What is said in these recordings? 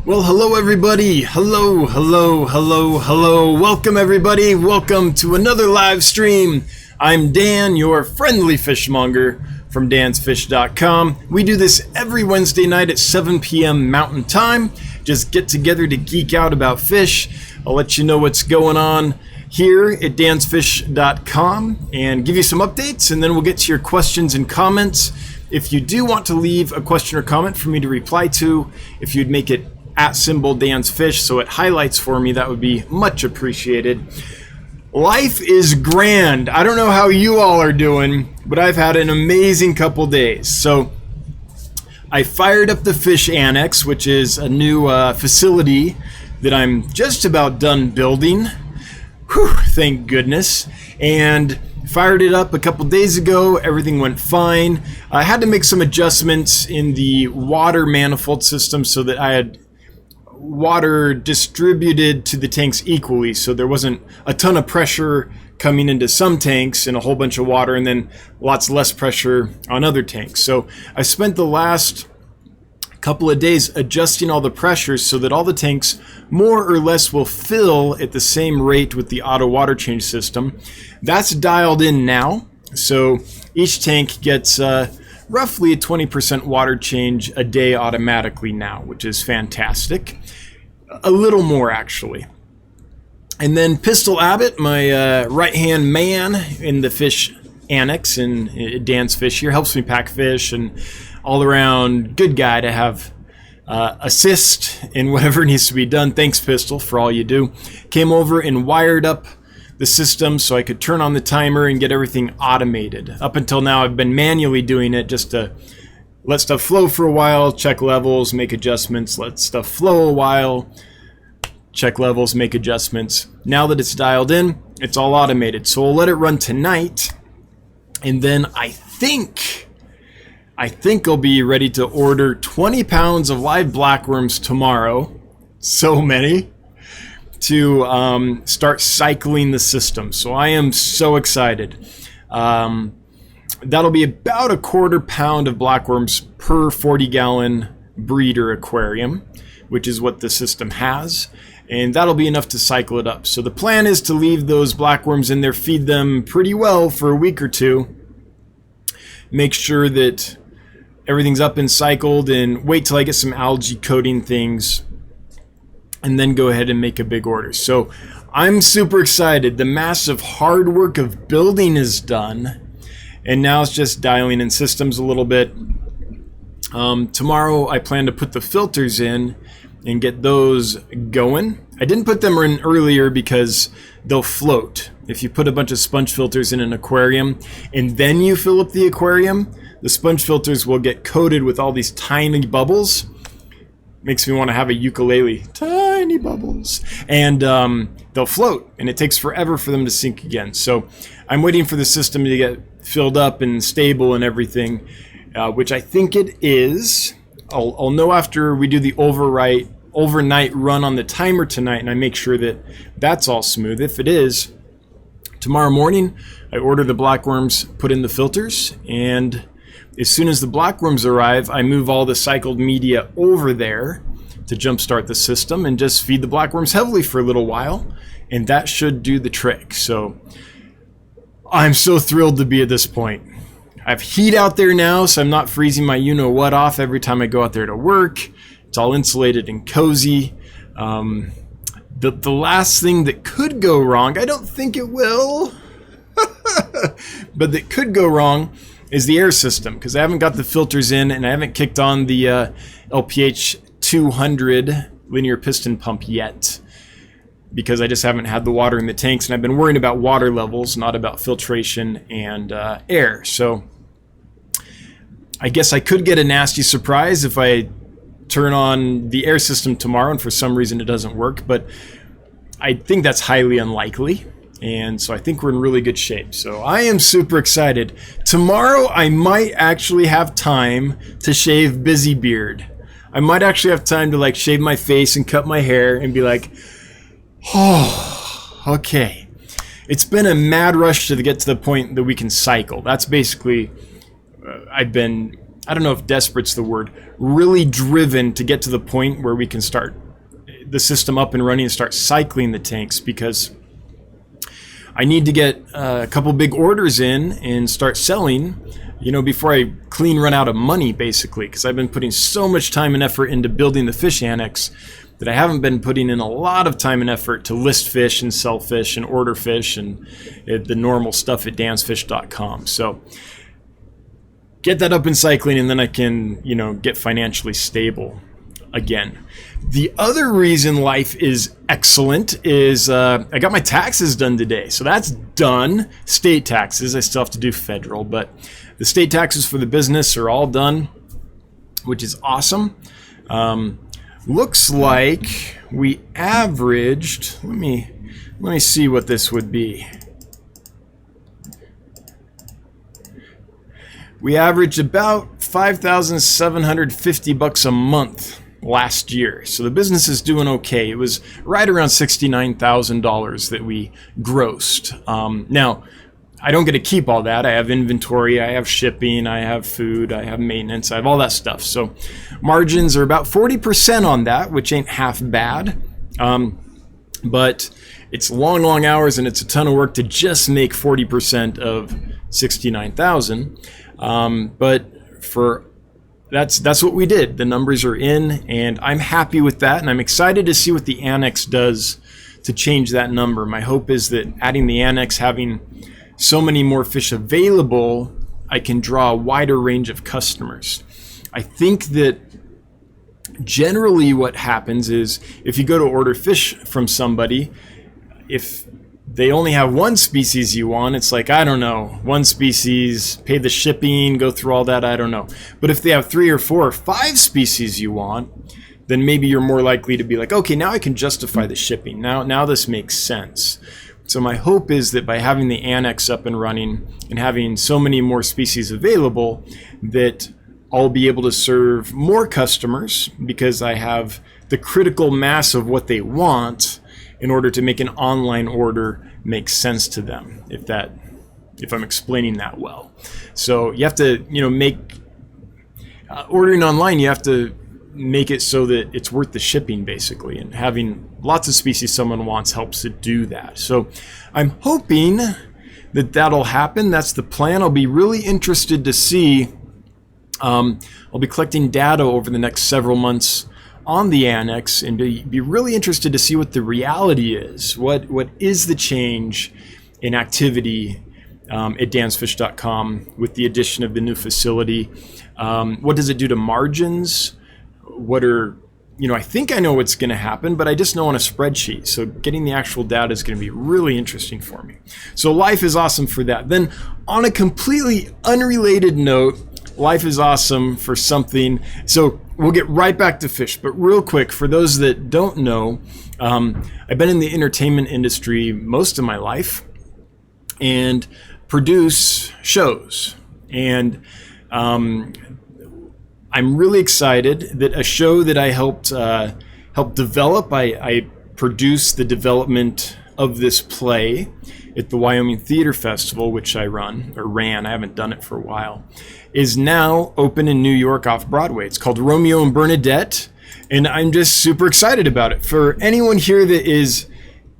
Well, hello everybody. Hello. Welcome everybody. Welcome to another live stream. I'm Dan, your friendly fishmonger from dansfish.com. We do this every Wednesday night at 7 p.m. Mountain Time. Just get together to geek out about fish. I'll let you know what's going on here at dansfish.com and give you some updates, and then we'll get to your questions and comments. If you do want to leave a question or comment for me to reply to, if you'd make it @dansfish so it highlights for me, that would be much appreciated. Life is grand. I don't know how you all are doing, but I've had an amazing couple days. So I fired up the fish Annex, which is a new facility that I'm just about done building. Whew, thank goodness. And fired it up a couple days ago. Everything went fine. I had to make some adjustments in the water manifold system so that I had water distributed to the tanks equally, so there wasn't a ton of pressure coming into some tanks and a whole bunch of water, and then lots less pressure on other tanks. So I spent the last couple of days adjusting all the pressures so that all the tanks more or less will fill at the same rate with the auto water change system. That's dialed in now, so each tank gets roughly a 20% water change a day automatically now, which is fantastic. A little more, actually. And then Pistol Abbott, my right-hand man in the fish Annex in Dan's Fish here, helps me pack fish, and all-around good guy to have assist in whatever needs to be done. Thanks, Pistol, for all you do. Came over and wired up the system so I could turn on the timer and get everything automated. Up until now, I've been manually doing it just to let stuff flow for a while, check levels, make adjustments, let stuff flow a while, check levels, make adjustments. Now that it's dialed in, it's all automated. So we'll let it run tonight, and then I think I'll be ready to order 20 pounds of live blackworms tomorrow. So many. To start cycling the system. So I am so excited. That'll be about a quarter pound of blackworms per 40-gallon breeder aquarium, which is what the system has. And that'll be enough to cycle it up. So the plan is to leave those blackworms in there, feed them pretty well for a week or two, make sure that everything's up and cycled, and wait till I get some algae coating things, and then go ahead and make a big order. So I'm super excited. The massive hard work of building is done, and now it's just dialing in systems a little bit. Tomorrow I plan to put the filters in and get those going. I didn't put them in earlier because they'll float. If you put a bunch of sponge filters in an aquarium and then you fill up the aquarium, the sponge filters will get coated with all these tiny bubbles. Makes me want to have a ukulele. Tiny bubbles. And they'll float, and it takes forever for them to sink again. So I'm waiting for the system to get filled up and stable and everything, which I think it is. I'll know after we do the overnight run on the timer tonight, and I make sure that that's all smooth. If it is, tomorrow morning I order the blackworms, put in the filters, and as soon as the blackworms arrive, I move all the cycled media over there to jumpstart the system and just feed the blackworms heavily for a little while, and that should do the trick. So I'm so thrilled to be at this point. I have heat out there now, so I'm not freezing my you-know-what off every time I go out there to work. It's all insulated and cozy. The last thing that could go wrong, I don't think it will, but that could go wrong, is the air system, because I haven't got the filters in and I haven't kicked on the LPH 200 linear piston pump yet, because I just haven't had the water in the tanks, and I've been worrying about water levels, not about filtration and air. So I guess I could get a nasty surprise if I turn on the air system tomorrow and for some reason it doesn't work, but I think that's highly unlikely. And so I think we're in really good shape. So I am super excited. Tomorrow I might actually have time to shave Busy Beard. I might actually have time to shave my face and cut my hair and be like, oh, okay. It's been a mad rush to get to the point that we can cycle. That's basically, I've been I don't know if desperate's the word, really driven to get to the point where we can start the system up and running and start cycling the tanks, because I need to get a couple big orders in and start selling, before I clean run out of money, basically, because I've been putting so much time and effort into building the fish annex that I haven't been putting in a lot of time and effort to list fish and sell fish and order fish and the normal stuff at dansfish.com. So get that up and cycling, and then I can, get financially stable again. The other reason life is excellent is I got my taxes done today. So that's done. State taxes. I still have to do federal, but the state taxes for the business are all done, which is awesome. Looks like we averaged, let me see what this would be. We averaged about $5,750 a month last year. So the business is doing okay. It was right around $69,000 that we grossed. Now, I don't get to keep all that. I have inventory, I have shipping, I have food, I have maintenance, I have all that stuff. So margins are about 40% on that, which ain't half bad. But it's long hours, and it's a ton of work to just make 40% of 69,000. But that's what we did. The numbers are in, and I'm happy with that, and I'm excited to see what the Annex does to change that number. My hope is that adding the Annex, having so many more fish available, I can draw a wider range of customers. I think that generally what happens is if you go to order fish from somebody, if they only have one species you want, it's like, I don't know, one species, pay the shipping, go through all that, I don't know. But if they have 3 or 4 or 5 species you want, then maybe you're more likely to be like, okay, now I can justify the shipping. Now this makes sense. So my hope is that by having the Annex up and running and having so many more species available, that I'll be able to serve more customers, because I have the critical mass of what they want in order to make an online order make sense to them, if I'm explaining that well. So you have to, make ordering online, you have to make it so that it's worth the shipping, basically, and having lots of species someone wants helps to do that. So I'm hoping that that'll happen. That's the plan. I'll be really interested to see. I'll be collecting data over the next several months on the Annex, and be really interested to see what the reality is. What is the change in activity at dansfish.com with the addition of the new facility? What does it do to margins? I think I know what's going to happen, but I just know on a spreadsheet. So getting the actual data is going to be really interesting for me. So life is awesome for that. Then on a completely unrelated note, life is awesome for something. So we'll get right back to fish, but real quick, for those that don't know, I've been in the entertainment industry most of my life and produce shows. And I'm really excited that a show that I helped develop, I produced the development of this play at the Wyoming Theater Festival, which I ran, I haven't done it for a while, is now open in New York off Broadway. It's called Romeo and Bernadette, and I'm just super excited about it. For anyone here that is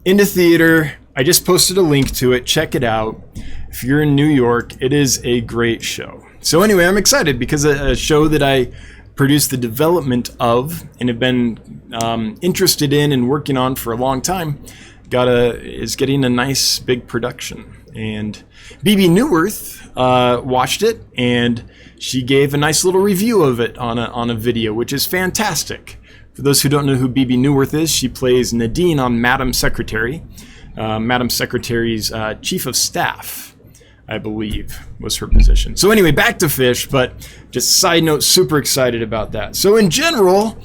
into theater, I just posted a link to it. Check it out. If you're in New York, it is a great show. So anyway, I'm excited because a show that I produced the development of and have been interested in and working on for a long time is getting a nice big production. And BB Newworth watched it, and she gave a nice little review of it on a video, which is fantastic. For those who don't know who BB Newworth is, she plays Nadine on Madam Secretary. Madam Secretary's chief of staff, I believe, was her position. So anyway, back to fish, but just side note, super excited about that. So in general,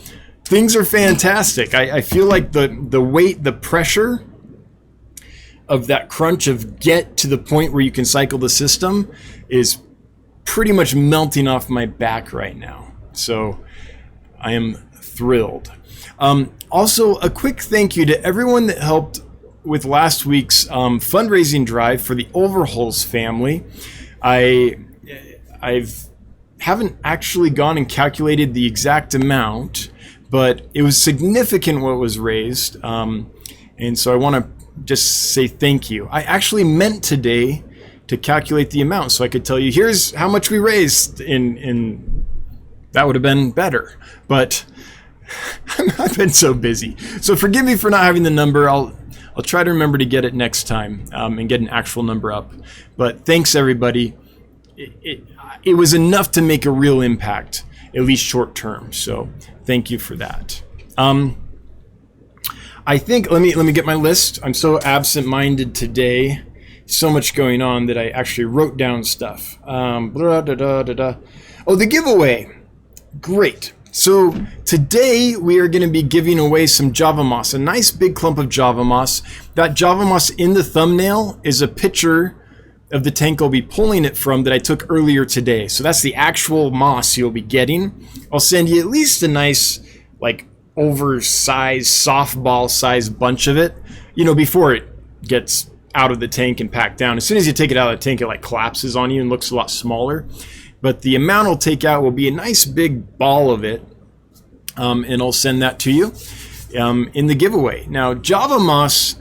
things are fantastic. I feel like the weight, the pressure of that crunch of get to the point where you can cycle the system is pretty much melting off my back right now. So I am thrilled. Also, a quick thank you to everyone that helped with last week's fundraising drive for the Overholes family. I've haven't actually gone and calculated the exact amount, but it was significant what was raised. And so I want to just say thank you. I actually meant today to calculate the amount so I could tell you, here's how much we raised, in that would have been better. But I've been so busy. So forgive me for not having the number. I'll try to remember to get it next time, and get an actual number up. But thanks, everybody. It was enough to make a real impact, at least short term. So thank you for that. I think, let me get my list. I'm so absent-minded today. So much going on that I actually wrote down stuff. Oh, the giveaway. Great. So today we are going to be giving away some Java moss, a nice big clump of Java moss. That Java moss in the thumbnail is a picture of the tank I'll be pulling it from that I took earlier today. So that's the actual moss you'll be getting. I'll send you at least a nice, like, oversized softball sized bunch of it, before it gets out of the tank and packed down. As soon as you take it out of the tank, it like collapses on you and looks a lot smaller. But the amount I'll take out will be a nice big ball of it, and I'll send that to you in the giveaway. Now, Java moss,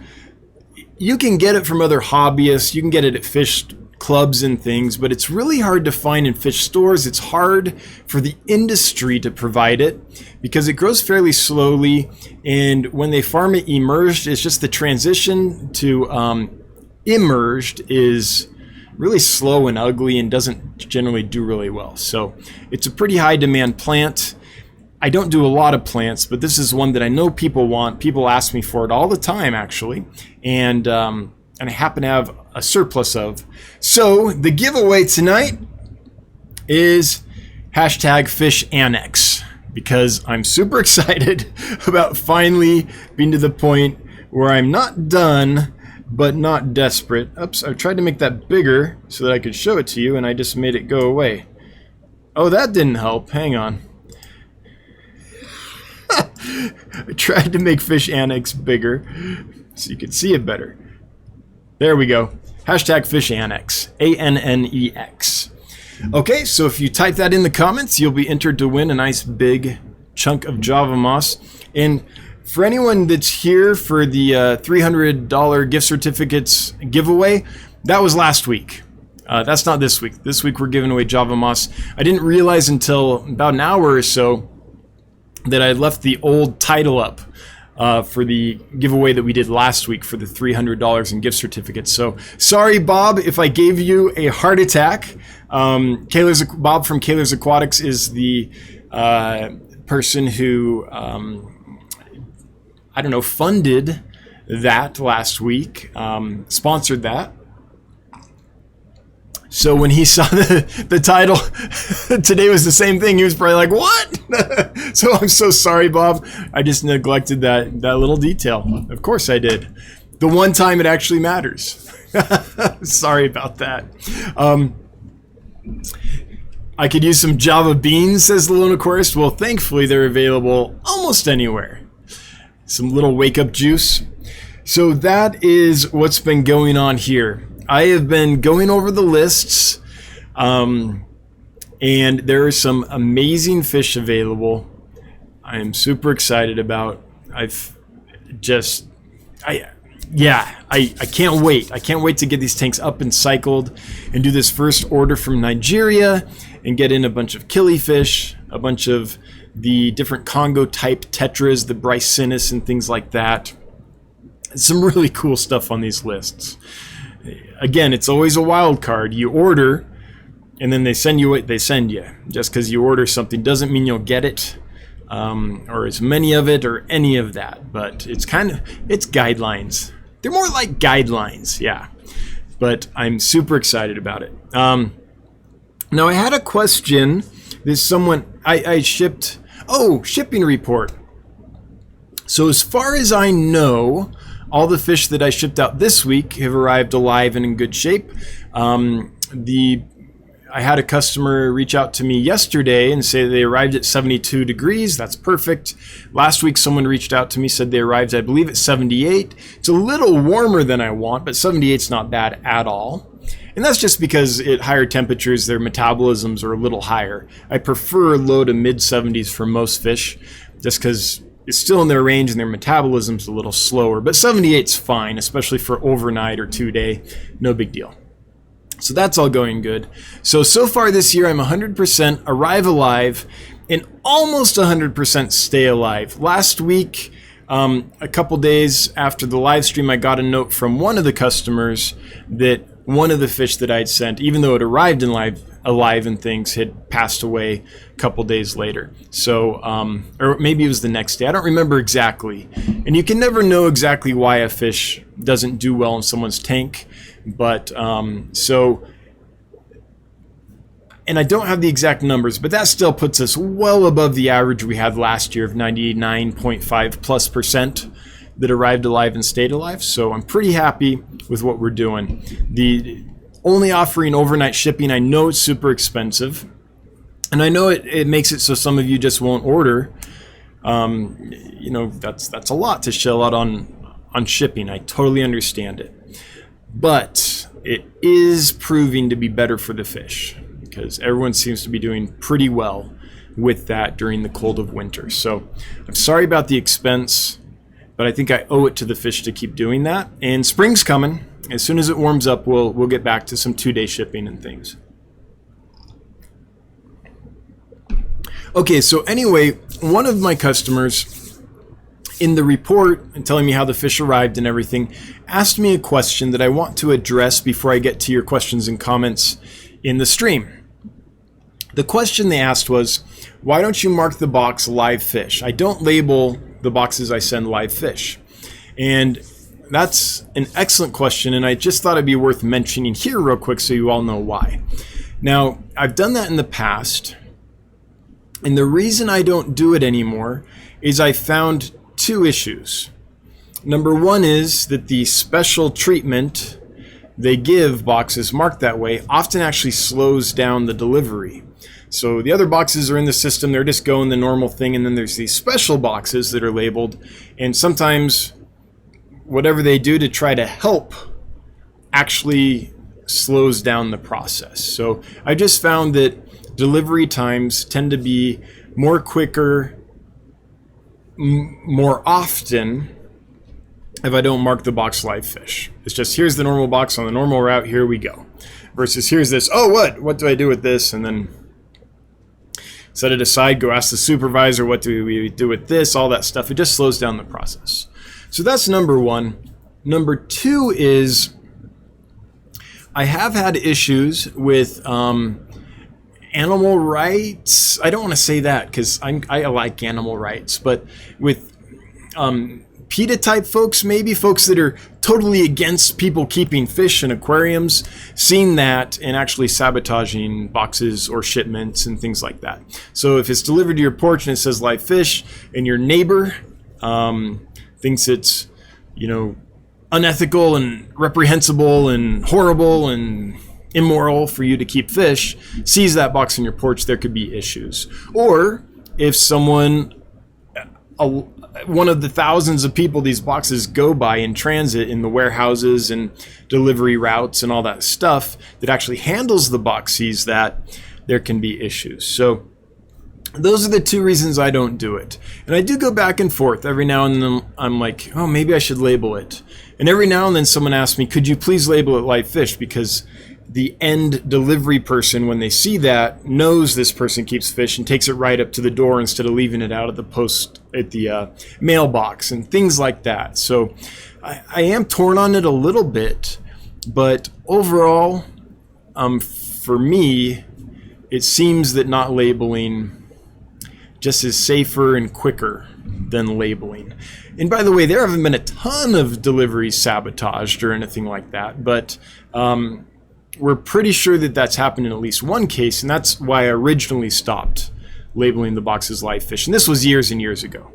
you can get it from other hobbyists. You can get it at fish clubs and things, but it's really hard to find in fish stores. It's hard for the industry to provide it because it grows fairly slowly, and when they farm it immersed, it's just the transition to immersed is really slow and ugly and doesn't generally do really well. So it's a pretty high demand plant. I don't do a lot of plants, but this is one that I know people want. People ask me for it all the time, actually, and I happen to have a surplus of. So the giveaway tonight is #Fish Annex, because I'm super excited about finally being to the point where I'm not done, but not desperate. Oops, I tried to make that bigger so that I could show it to you, and I just made it go away. Oh, that didn't help. Hang on. I tried to make Fish Annex bigger so you could see it better. There we go. #Fish Annex. ANNEX. Okay, so if you type that in the comments, you'll be entered to win a nice big chunk of Java moss. And for anyone that's here for the $300 gift certificates giveaway, that was last week. That's not this week. This week we're giving away Java moss. I didn't realize until about an hour or so that I left the old title up for the giveaway that we did last week for the $300 in gift certificates. So sorry, Bob, if I gave you a heart attack. Bob from Kaler's Aquatics is the person who funded that last week, sponsored that. So when he saw the title, today was the same thing. He was probably like, what? So I'm so sorry, Bob. I just neglected that little detail. Of course I did. The one time it actually matters. Sorry about that. I could use some Java beans, says the Lone Aquarist. Well, thankfully they're available almost anywhere. Some little wake-up juice. So that is what's been going on here. I have been going over the lists, and there are some amazing fish available. I am super excited about. I can't wait. I can't wait to get these tanks up and cycled and do this first order from Nigeria and get in a bunch of killifish, a bunch of the different Congo type tetras, the Brycinus and things like that. Some really cool stuff on these lists. Again, it's always a wild card. You order, and then they send you what they send you. Just because you order something doesn't mean you'll get it, or as many of it, or any of that. But it's guidelines. They're more like guidelines, yeah. But I'm super excited about it. Now, I had a question. There's someone I shipped. Oh, shipping report. So as far as I know, all the fish that I shipped out this week have arrived alive and in good shape. I had a customer reach out to me yesterday and say they arrived at 72 degrees. That's perfect. Last week, someone reached out to me, said they arrived, I believe, at 78. It's a little warmer than I want, but 78's not bad at all. And that's just because at higher temperatures, their metabolisms are a little higher. I prefer low to mid 70s for most fish, just because it's still in their range and their metabolism's a little slower. But 78's fine, especially for overnight or 2-day, no big deal. So that's all going good. So far this year, I'm 100% arrive alive and almost 100% stay alive. Last week, a couple days after the live stream, I got a note from one of the customers that one of the fish that I'd sent, even though it arrived in alive and things, had passed away a couple days later. So, or maybe it was the next day. I don't remember exactly. And you can never know exactly why a fish doesn't do well in someone's tank. But and I don't have the exact numbers, but that still puts us well above the average we had last year of 99.5+% that arrived alive and stayed alive. So I'm pretty happy with what we're doing. The only offering overnight shipping, I know it's super expensive, and I know it makes it so some of you just won't order. You know, that's a lot to shell out on shipping. I totally understand it. But it is proving to be better for the fish because everyone seems to be doing pretty well with that during the cold of winter. So I'm sorry about the expense, but I think I owe it to the fish to keep doing that. And spring's coming. As soon as it warms up, we'll get back to some 2-day shipping and things. Okay, so anyway, one of my customers in the report and telling me how the fish arrived and everything asked me a question that I want to address before I get to your questions and comments in the stream. The question they asked was, why don't you mark the box live fish? I don't label the boxes I send live fish. And that's an excellent question, and I just thought it'd be worth mentioning here real quick so you all know why. Now, I've done that in the past, and the reason I don't do it anymore is I found 2 issues. Number one is that the special treatment they give boxes marked that way often actually slows down the delivery. So the other boxes are in the system, they're just going the normal thing, and then there's these special boxes that are labeled, and sometimes whatever they do to try to help actually slows down the process. So I just found that delivery times tend to be more quicker more often if I don't mark the box live fish. It's just, here's the normal box on the normal route, here we go. Versus here's this, oh, what do I do with this? And then set it aside, go ask the supervisor, what do we do with this, all that stuff. It just slows down the process. So that's number one. Number two is I have had issues with animal rights. I don't want to say that because I like animal rights, but with PETA type folks, maybe folks that are totally against people keeping fish in aquariums, seeing that and actually sabotaging boxes or shipments and things like that. So if it's delivered to your porch and it says live fish and your neighbor thinks it's, you know, unethical and reprehensible and horrible and immoral for you to keep fish, sees that box on your porch, there could be issues. Or if someone, one of the thousands of people these boxes go by in transit in the warehouses and delivery routes and all that stuff that actually handles the box sees that, there can be issues. So those are the two reasons I don't do it. And I do go back and forth. Every now and then I'm like, oh, maybe I should label it. And every now and then someone asks me, could you please label it live fish? Because the end delivery person, when they see that, knows this person keeps fish and takes it right up to the door instead of leaving it out at the post at the mailbox and things like that. So I am torn on it a little bit, but overall, for me, it seems that not labeling just is safer and quicker than labeling. And by the way, there haven't been a ton of deliveries sabotaged or anything like that, but we're pretty sure that that's happened in at least one case, and that's why I originally stopped labeling the boxes live fish. And this was years and years ago.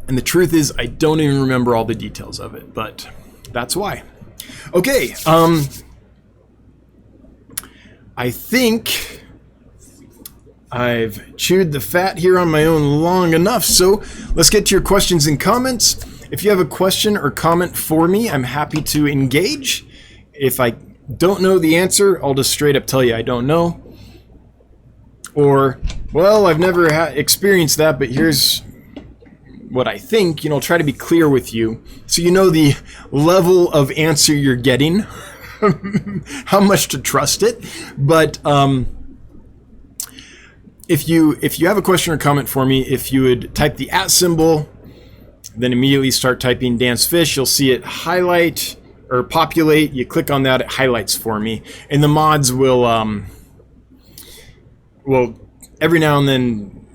And the truth is, I don't even remember all the details of it, but that's why. Okay, I think I've chewed the fat here on my own long enough, so let's get to your questions and comments. if you have a question or comment for me, I'm happy to engage. If I don't know the answer, I'll just straight up tell you I don't know. Or, well, I've never experienced that, but here's what I think. You know, I'll try to be clear with you so you know the level of answer you're getting, how much to trust it. But if you have a question or comment for me, if you would type the @ symbol, then immediately start typing Dan's Fish, you'll see it highlight or populate. You click on that, it highlights for me, and the mods will every now and then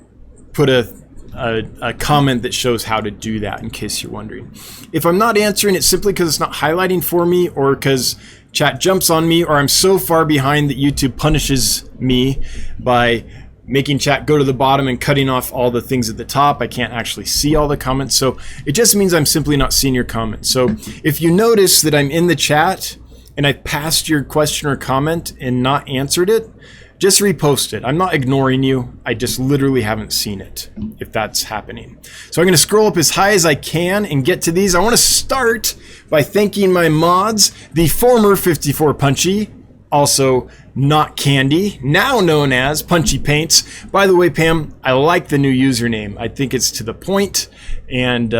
put a comment that shows how to do that, in case you're wondering. If I'm not answering, it's simply because it's not highlighting for me, or because chat jumps on me, or I'm so far behind that YouTube punishes me by making chat go to the bottom and cutting off all the things at the top. I can't actually see all the comments, so it just means I'm simply not seeing your comments. So if you notice that I'm in the chat and I've passed your question or comment and not answered it, just repost it. I'm not ignoring you. I just literally haven't seen it, if that's happening. So I'm going to scroll up as high as I can and get to these. I want to start by thanking my mods, the former 54 Punchy, also Not Candy, now known as Punchy Paints. By the way, Pam, I like the new username. I think it's to the point and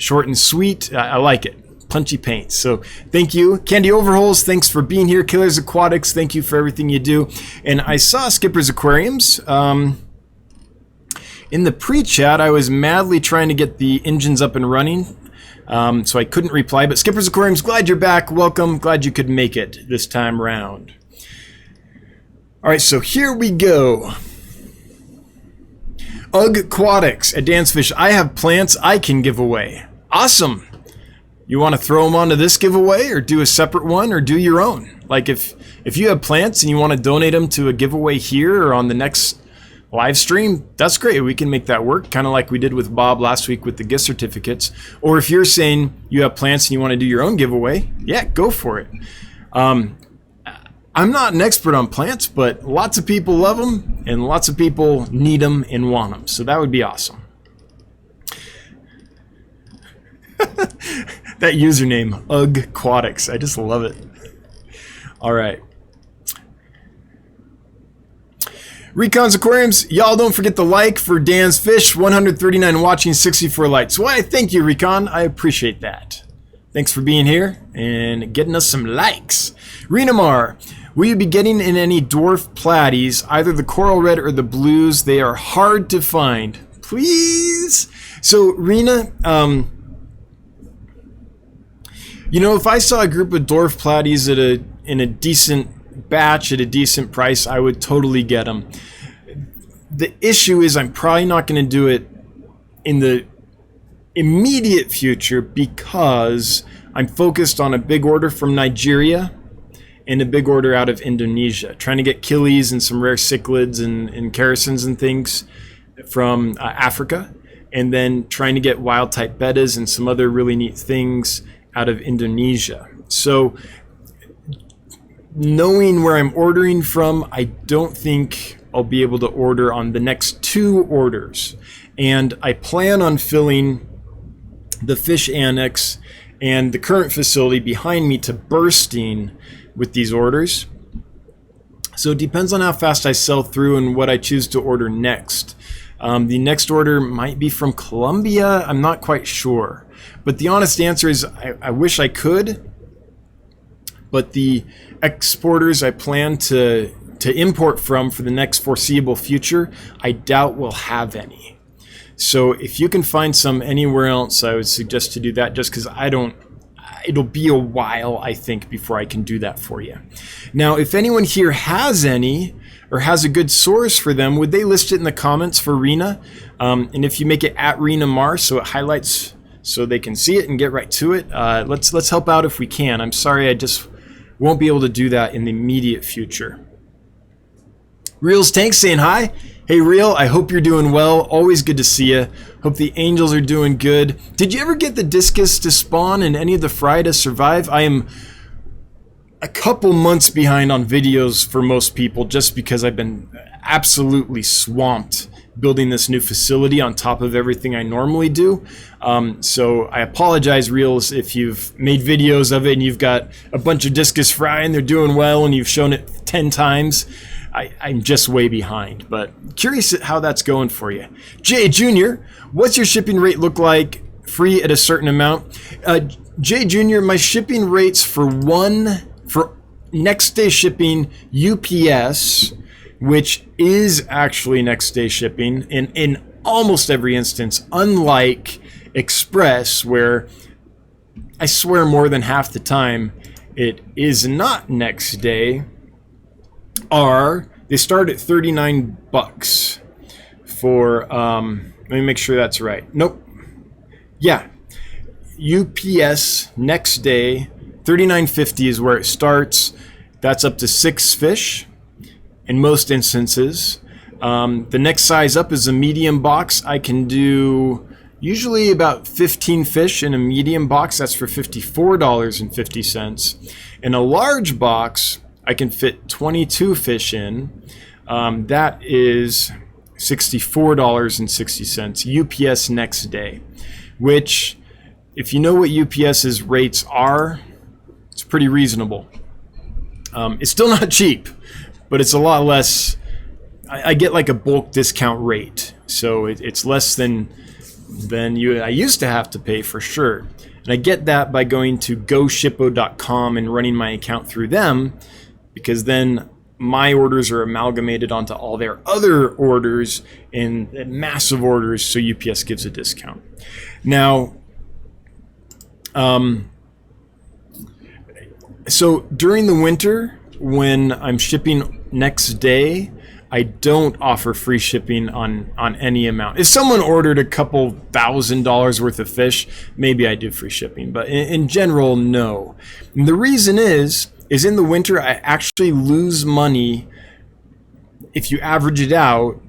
short and sweet. I like it. Punchy Paints. So thank you. Candy Overholes, thanks for being here. Killers Aquatics, thank you for everything you do. And I saw Skipper's Aquariums. In the pre-chat, I was madly trying to get the engines up and running, so I couldn't reply. But Skipper's Aquariums, glad you're back. Welcome. Glad you could make it this time round. All right, so here we go. UGG Aquatics at Dan's Fish. I have plants I can give away. Awesome. You want to throw them onto this giveaway, or do a separate one, or do your own? Like if you have plants and you want to donate them to a giveaway here or on the next live stream, that's great. We can make that work, kind of like we did with Bob last week with the gift certificates. Or if you're saying you have plants and you want to do your own giveaway, yeah, go for it. I'm not an expert on plants, but lots of people love them and lots of people need them and want them. So that would be awesome. That username, UGG Aquatics. I just love it. All right. Recon's Aquariums, y'all don't forget the like for Dan's Fish. 139 watching, 64 likes. Why, thank you, Recon. I appreciate that. Thanks for being here and getting us some likes. Renamar, will you be getting in any dwarf platies, either the coral red or the blues? They are hard to find. Please. So, Rena, you know, if I saw a group of dwarf platies in a decent batch at a decent price, I would totally get them. The issue is I'm probably not going to do it in the immediate future because I'm focused on a big order from Nigeria and a big order out of Indonesia, trying to get killies and some rare cichlids and characins and things from Africa, and then trying to get wild type bettas and some other really neat things out of Indonesia. So knowing where I'm ordering from, I don't think I'll be able to order on the next 2 orders. And I plan on filling the fish annex and the current facility behind me to bursting with these orders. So it depends on how fast I sell through and what I choose to order next. The next order might be from Colombia. I'm not quite sure. But the honest answer is I wish I could, but the exporters I plan to import from for the next foreseeable future, I doubt we'll have any. So if you can find some anywhere else, I would suggest to do that, just because it'll be a while, I think, before I can do that for you. Now, if anyone here has any, or has a good source for them, would they list it in the comments for Rena? And if you make it at Rena Mar, so it highlights so they can see it and get right to it, let's help out if we can. I'm sorry, I just won't be able to do that in the immediate future. Reels Tank saying hi. Hey Reel, I hope you're doing well. Always good to see you. Hope the angels are doing good. Did you ever get the discus to spawn and any of the fry to survive? I am a couple months behind on videos for most people, just because I've been absolutely swamped building this new facility on top of everything I normally do. So I apologize, Reels, if you've made videos of it and you've got a bunch of discus fry and they're doing well and you've shown it 10 times. I'm just way behind, but curious how that's going for you. Jay Jr., what's your shipping rate look like? Free at a certain amount? Jay Jr., my shipping rates for next day shipping UPS, which is actually next day shipping in almost every instance, unlike Express, where I swear more than half the time it is not next day, they start at $39 for, let me make sure that's right. Nope. Yeah. UPS next day, $39.50 is where it starts. That's up to 6 fish in most instances. The next size up is a medium box. I can do usually about 15 fish in a medium box. That's for $54.50. In a large box, I can fit 22 fish in. That is $64.60. UPS next day, which, if you know what UPS's rates are, it's pretty reasonable. It's still not cheap, but it's a lot less. I get like a bulk discount rate, so it's less than I used to have to pay for sure. And I get that by going to goshippo.com and running my account through them, because then my orders are amalgamated onto all their other orders in massive orders, so UPS gives a discount. Now, so during the winter, when I'm shipping next day, I don't offer free shipping on any amount. If someone ordered a couple $1,000 worth of fish, maybe I do free shipping, but in general, no. And the reason is in the winter, I actually lose money if you average it out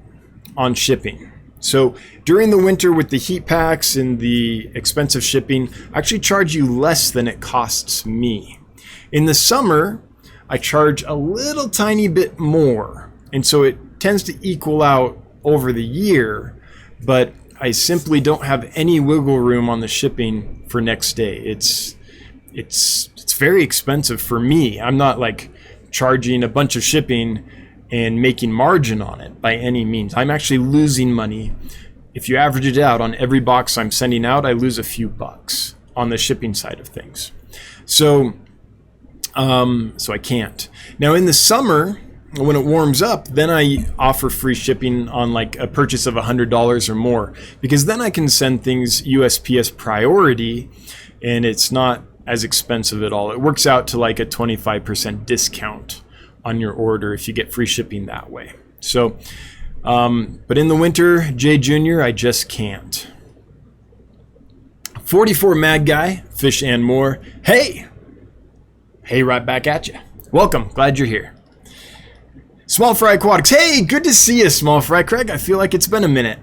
on shipping. So during the winter with the heat packs and the expensive shipping, I actually charge you less than it costs me. In the summer, I charge a little tiny bit more. And so it tends to equal out over the year, but I simply don't have any wiggle room on the shipping for next day. It's very expensive for me. I'm not like charging a bunch of shipping and making margin on it by any means. I'm actually losing money. If you average it out on every box I'm sending out, I lose a few bucks on the shipping side of things. So I can't. Now in the summer, when it warms up, then I offer free shipping on like a purchase of $100 or more, because then I can send things USPS priority and it's not as expensive at all. It works out to like a 25% discount on your order if you get free shipping that way. So, but in the winter, Jay Jr., I just can't. 44 Mad Guy, Fish and More. Hey, right back at you. Welcome, glad you're here. Small Fry Aquatics. Hey, good to see you, Small Fry. Craig, I feel like it's been a minute.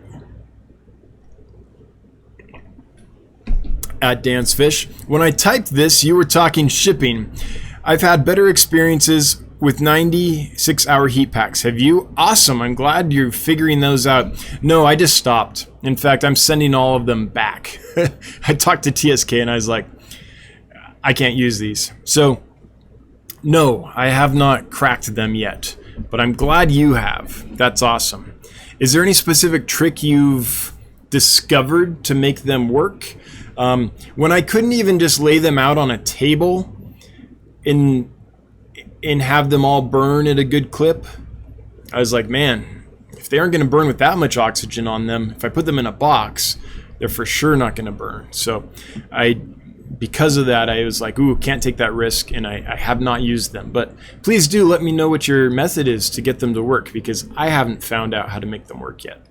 At Dan's Fish. When I typed this, you were talking shipping. I've had better experiences with 96-hour heat packs. Have you? Awesome. I'm glad you're figuring those out. No, I just stopped. In fact, I'm sending all of them back. I talked to TSK and I was like, I can't use these. So, no, I have not cracked them yet, but I'm glad you have. That's awesome. Is there any specific trick you've discovered to make them work? When I couldn't even just lay them out on a table and have them all burn at a good clip, I was like, man, if they aren't going to burn with that much oxygen on them, if I put them in a box, they're for sure not going to burn. So because of that, I was like, ooh, can't take that risk, and I have not used them. But please do let me know what your method is to get them to work, because I haven't found out how to make them work yet.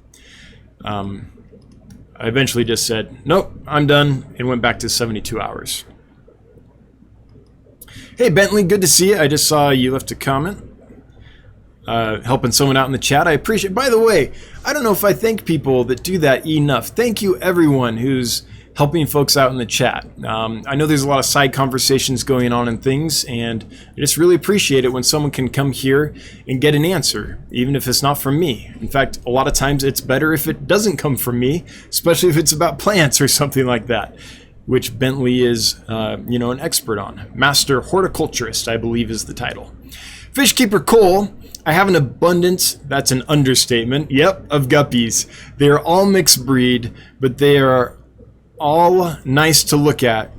I eventually just said, nope, I'm done, and went back to 72 hours. Hey, Bentley, good to see you. I just saw you left a comment. Helping someone out in the chat. I appreciate it. By the way, I don't know if I thank people that do that enough. Thank you, everyone who's helping folks out in the chat. I know there's a lot of side conversations going on and things, and I just really appreciate it when someone can come here and get an answer, even if it's not from me. In fact, a lot of times it's better if it doesn't come from me, especially if it's about plants or something like that, which Bentley is, an expert on. Master Horticulturist, I believe, is the title. Fishkeeper Cole, I have an abundance, that's an understatement, yep, of guppies. They are all mixed breed, but they are all nice to look at.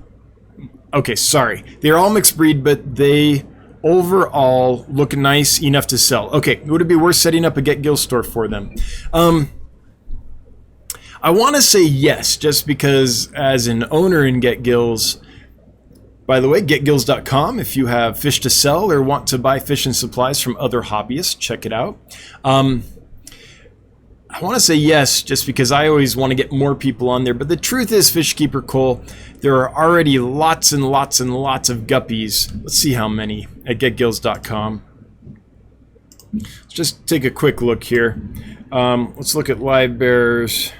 Okay, sorry. They're all mixed breed, but they overall look nice enough to sell. Okay, would it be worth setting up a Get Gills store for them? I want to say yes, just because as an owner in Get Gills, by the way, getgills.com, if you have fish to sell or want to buy fish and supplies from other hobbyists, check it out. I want to say yes, just because I always want to get more people on there. But the truth is, Fishkeeper Cole, there are already lots and lots and lots of guppies. Let's see how many at getgills.com. Let's just take a quick look here. Let's look at live bears.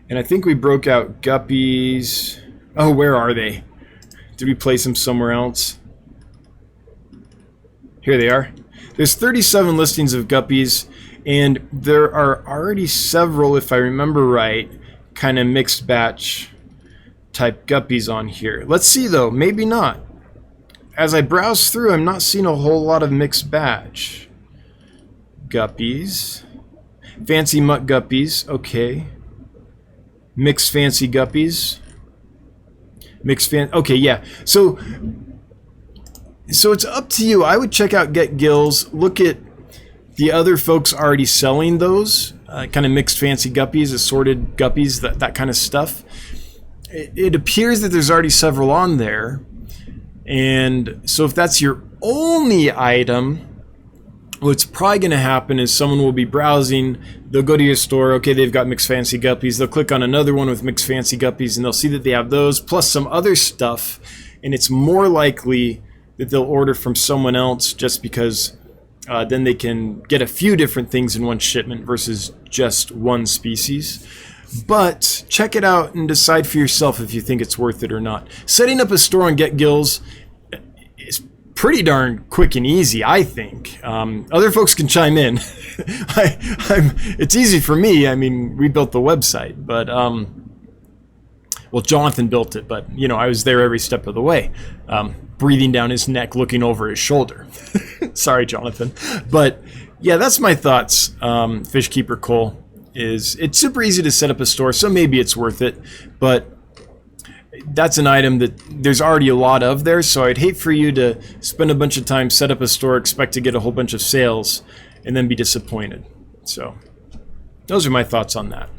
And I think we broke out guppies. Oh, where are they? Did we place them somewhere else? Here they are. There's 37 listings of guppies, and there are already several, if I remember right, kind of mixed batch type guppies on here. Let's see though, maybe not. As I browse through, I'm not seeing a whole lot of mixed batch guppies. Fancy muck guppies, okay. Mixed fancy guppies. Okay, yeah. So it's up to you. I would check out Get Gills. Look at the other folks already selling those kind of mixed fancy guppies, assorted guppies, that kind of stuff. It appears that there's already several on there. And so if that's your only item, what's probably going to happen is someone will be browsing. They'll go to your store. Okay, they've got mixed fancy guppies. They'll click on another one with mixed fancy guppies, and they'll see that they have those plus some other stuff. And it's more likely that they'll order from someone else just because then they can get a few different things in one shipment versus just one species. But check it out and decide for yourself if you think it's worth it or not. Setting up a store on Get Gills is pretty darn quick and easy, I think. Other folks can chime in. It's easy for me. I mean, we built the website, but well, Jonathan built it, but I was there every step of the way. Breathing down his neck, looking over his shoulder. Sorry, Jonathan. But yeah, that's my thoughts. Fishkeeper Cole, it's super easy to set up a store, so maybe it's worth it. But that's an item that there's already a lot of there, so I'd hate for you to spend a bunch of time, set up a store, expect to get a whole bunch of sales, and then be disappointed. So those are my thoughts on that.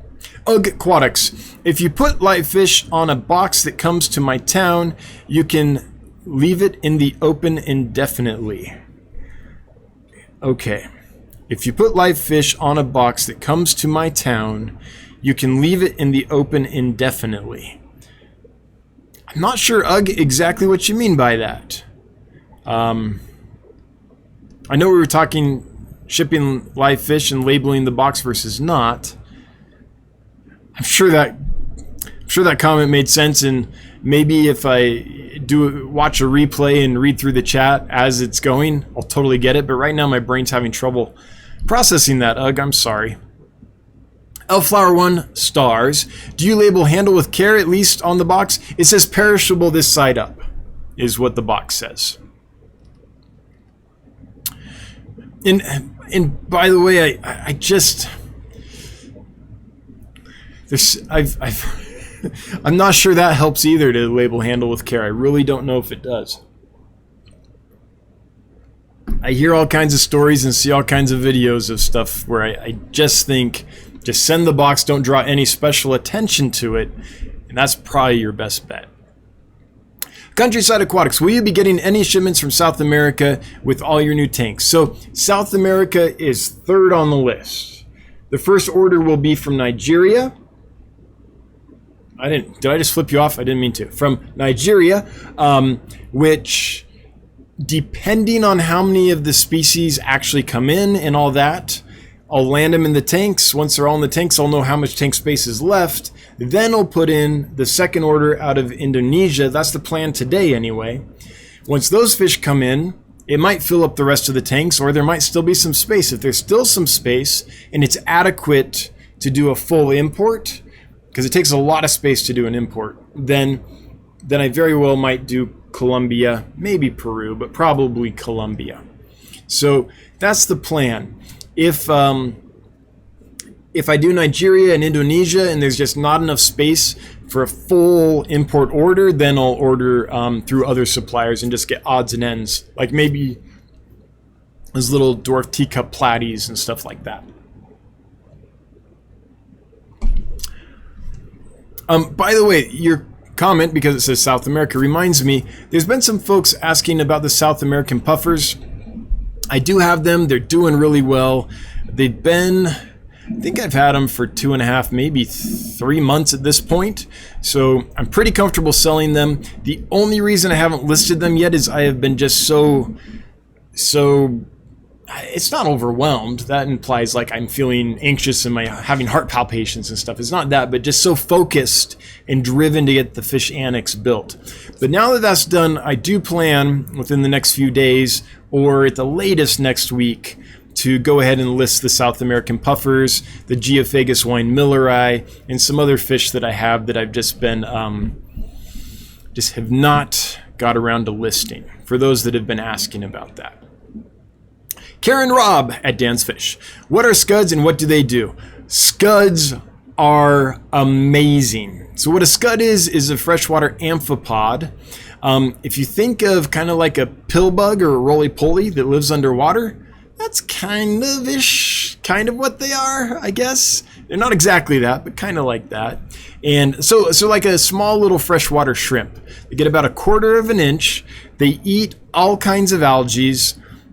Ugg Aquatics. If you put live fish on a box that comes to my town, you can leave it in the open indefinitely. Okay. If you put live fish on a box that comes to my town, you can leave it in the open indefinitely. I'm not sure, Ugg, exactly what you mean by that. I know we were talking shipping live fish and labeling the box versus not. I'm sure that comment made sense, and maybe if I watch a replay and read through the chat as it's going, I'll totally get it. But right now my brain's having trouble processing that, Ugg. I'm sorry. Elflower 1 stars. Do you label handle with care at least on the box? It says perishable this side up, is what the box says. And by the way, I just I'm not sure that helps either to label handle with care. I really don't know if it does. I hear all kinds of stories and see all kinds of videos of stuff where I just think, just send the box, don't draw any special attention to it, and that's probably your best bet. Countryside Aquatics, will you be getting any shipments from South America with all your new tanks? So South America is third on the list. The first order will be from Nigeria. Did I just flip you off? I didn't mean to. From Nigeria, which, depending on how many of the species actually come in and all that, I'll land them in the tanks. Once they're all in the tanks, I'll know how much tank space is left. Then I'll put in the second order out of Indonesia. That's the plan today anyway. Once those fish come in, it might fill up the rest of the tanks, or there might still be some space. If there's still some space and it's adequate to do a full import, because it takes a lot of space to do an import, then I very well might do Colombia, maybe Peru, but probably Colombia. So that's the plan. If I do Nigeria and Indonesia and there's just not enough space for a full import order, then I'll order through other suppliers and just get odds and ends, like maybe those little dwarf teacup platies and stuff like that. By the way, your comment, because it says South America, reminds me, there's been some folks asking about the South American puffers. I do have them. They're doing really well. They've been, I think I've had them for 2.5, maybe 3 months at this point. So I'm pretty comfortable selling them. The only reason I haven't listed them yet is I have been just so it's not overwhelmed. That implies like I'm feeling anxious and having heart palpitations and stuff. It's not that, but just so focused and driven to get the fish annex built. But now that that's done, I do plan within the next few days, or at the latest next week, to go ahead and list the South American puffers, the Geophagus wine milleri, and some other fish that I have that I've just been, just have not got around to listing, for those that have been asking about that. Karen Robb at Dan's Fish. What are scuds and what do they do? Scuds are amazing. So what a scud is a freshwater amphipod. If you think of kind of like a pill bug or a roly-poly that lives underwater, that's kind of what they are, I guess. They're not exactly that, but kind of like that. And so like a small little freshwater shrimp. They get about 1/4 inch. They eat all kinds of algae.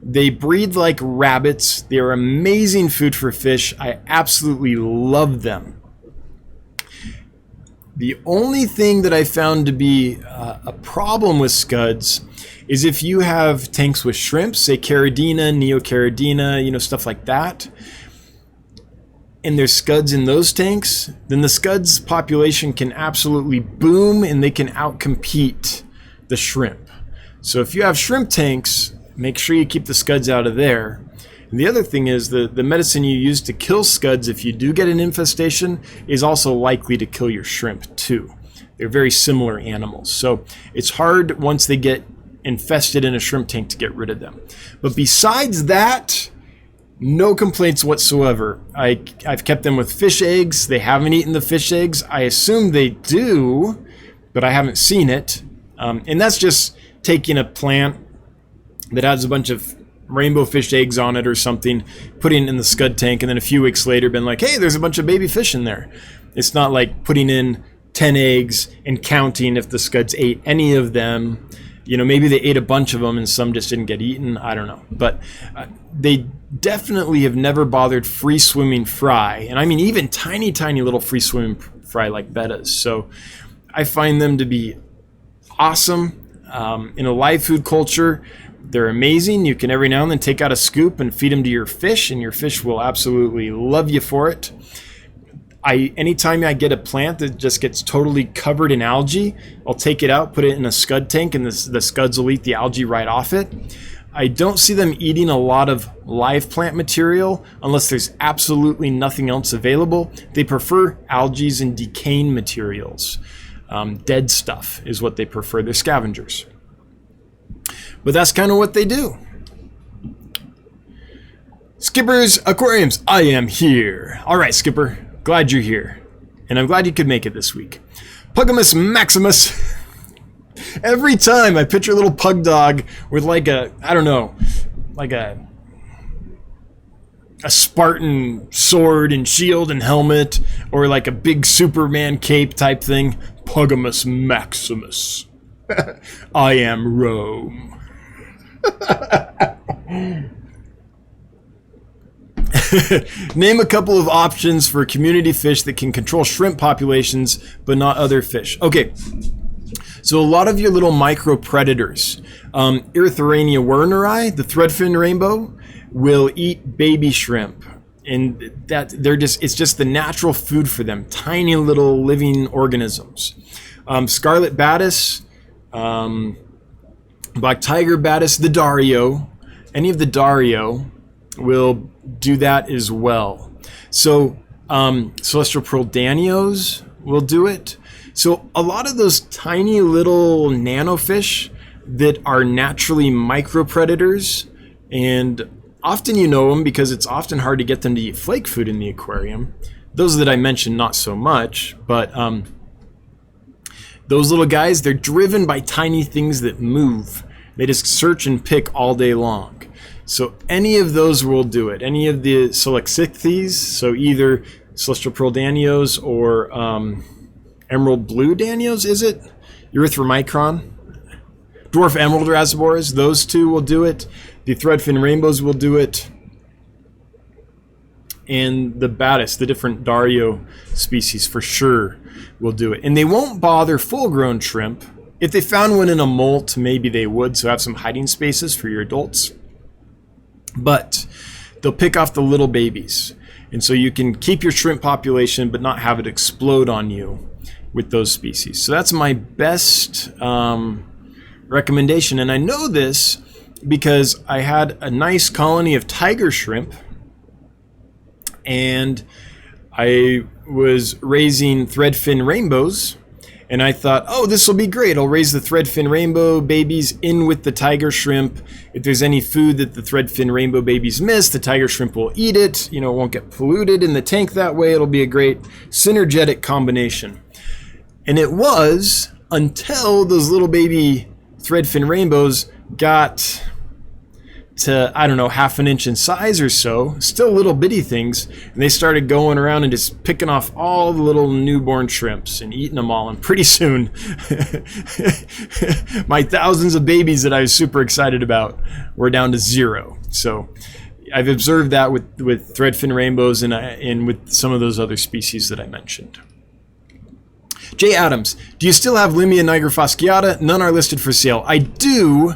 They breed like rabbits. They're amazing food for fish. I absolutely love them. The only thing that I found to be a problem with scuds is if you have tanks with shrimp, say Caridina, Neocaridina, stuff like that, and there's scuds in those tanks, then the scuds population can absolutely boom and they can outcompete the shrimp. So if you have shrimp tanks, make sure you keep the scuds out of there. And the other thing is the medicine you use to kill scuds, if you do get an infestation, is also likely to kill your shrimp too. They're very similar animals. So it's hard once they get infested in a shrimp tank to get rid of them. But besides that, no complaints whatsoever. I've kept them with fish eggs. They haven't eaten the fish eggs. I assume they do, but I haven't seen it. And that's just taking a plant that has a bunch of rainbow fish eggs on it or something, putting it in the scud tank, and then a few weeks later been like, hey, there's a bunch of baby fish in there. It's not like putting in 10 eggs and counting if the scuds ate any of them. Maybe they ate a bunch of them and some just didn't get eaten. I don't know. But they definitely have never bothered free swimming fry. And I mean, even tiny, tiny little free swimming fry like bettas. So I find them to be awesome. In a live food culture, they're amazing. You can every now and then take out a scoop and feed them to your fish, and your fish will absolutely love you for it. Anytime I get a plant that just gets totally covered in algae, I'll take it out, put it in a scud tank, and the scuds will eat the algae right off it. I don't see them eating a lot of live plant material unless there's absolutely nothing else available. They prefer algae and decaying materials. Dead stuff is what they prefer. They're scavengers. But that's kind of what they do. Skipper's Aquariums, I am here. All right, Skipper, glad you're here. And I'm glad you could make it this week. Pugimus Maximus. Every time I picture a little pug dog with like a Spartan sword and shield and helmet, or like a big Superman cape type thing. Pugimus Maximus. I am Rome. Name a couple of options for community fish that can control shrimp populations but not other fish. Okay, so a lot of your little micro predators, Erythrania werneri, the threadfin rainbow, will eat baby shrimp. and that it's just the natural food for them, tiny little living organisms. Scarlet Batis, Black Tiger Batis, the Dario, any of the Dario will do that as well. So Celestial Pearl Danios will do it. So a lot of those tiny little nanofish that are naturally micro-predators, and often you know them because it's often hard to get them to eat flake food in the aquarium. Those that I mentioned, not so much, but those little guys, they're driven by tiny things that move. They just search and pick all day long. So any of those will do it. Any of the Selexithes, so either Celestial Pearl Danios or Emerald Blue Danios, is it? Erythromicron? Dwarf Emerald Rasbores, those two will do it. The Threadfin Rainbows will do it. And the Batis, the different Dario species, for sure will do it. And they won't bother full-grown shrimp. If they found one in a molt, maybe they would, so have some hiding spaces for your adults. But they'll pick off the little babies. And so you can keep your shrimp population but not have it explode on you with those species. So that's my best recommendation. And I know this because I had a nice colony of tiger shrimp, and I was raising threadfin rainbows, and I thought, oh, this will be great. I'll raise the threadfin rainbow babies in with the tiger shrimp. If there's any food that the threadfin rainbow babies miss, the tiger shrimp will eat it. You know, it won't get polluted in the tank that way. It'll be a great synergetic combination. And it was until those little baby threadfin rainbows got to, I don't know, half an inch in size or so, still little bitty things, and they started going around and just picking off all the little newborn shrimps and eating them all, and pretty soon my thousands of babies that I was super excited about were down to 0. So I've observed that with threadfin rainbows and with some of those other species that I mentioned. Jay Adams, do you still have Limia nigra fasciata? None are listed for sale. I do,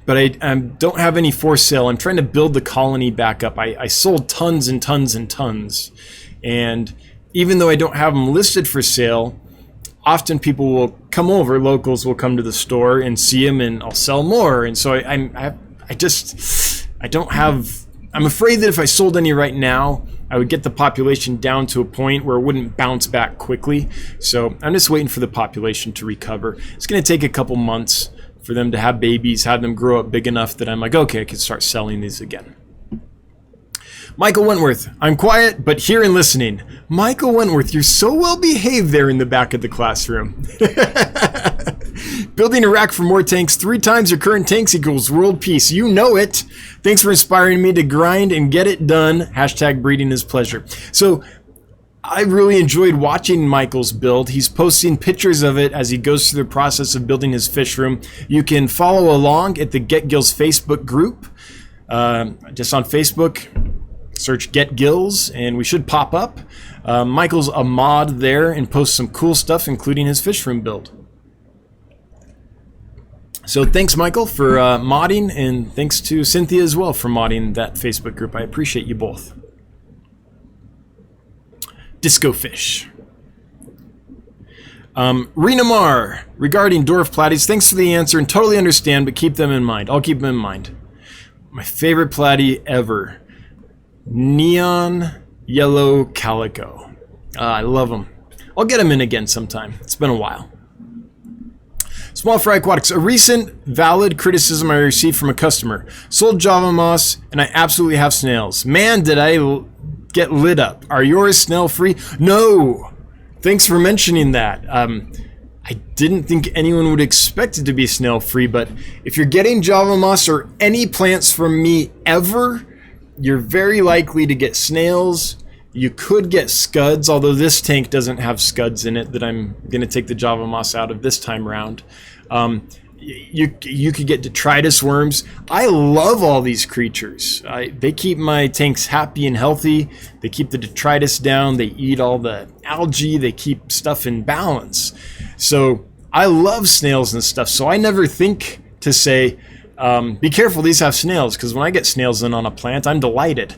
but I don't have any for sale. I'm trying to build the colony back up. I sold tons and tons and tons. And even though I don't have them listed for sale, often people will come over, locals will come to the store and see them, and I'll sell more. And so I'm afraid that if I sold any right now, I would get the population down to a point where it wouldn't bounce back quickly. So I'm just waiting for the population to recover. It's going to take a couple months for them to have babies, have them grow up big enough that I'm like, okay, I can start selling these again. Michael Wentworth, I'm quiet, but here and listening. Michael Wentworth, you're so well behaved there in the back of the classroom. Building a rack for more tanks 3 times your current tanks equals world peace. You know it. Thanks for inspiring me to grind and get it done. # breeding is pleasure. So I really enjoyed watching Michael's build. He's posting pictures of it as he goes through the process of building his fish room. You can follow along at the Get Gills Facebook group. Just on Facebook, search Get Gills and we should pop up. Michael's a mod there and posts some cool stuff, including his fish room build. So thanks, Michael, for modding, and thanks to Cynthia as well for modding that Facebook group. I appreciate you both. Disco Fish. Rena Mar, regarding dwarf platies, thanks for the answer and totally understand, but keep them in mind. I'll keep them in mind. My favorite platy ever. Neon Yellow Calico. I love them. I'll get them in again sometime. It's been a while. Small Fry Aquatics. A recent valid criticism I received from a customer. Sold Java moss and I absolutely have snails. Man, did I get lit up. Are yours snail free? No. Thanks for mentioning that. I didn't think anyone would expect it to be snail free, but if you're getting Java moss or any plants from me ever, you're very likely to get snails. You could get scuds, although this tank doesn't have scuds in it that I'm going to take the Java moss out of this time around. You could get detritus worms. I love all these creatures. They keep my tanks happy and healthy. They keep the detritus down. They eat all the algae. They keep stuff in balance. So I love snails and stuff. So I never think to say, be careful, these have snails, because when I get snails in on a plant, I'm delighted.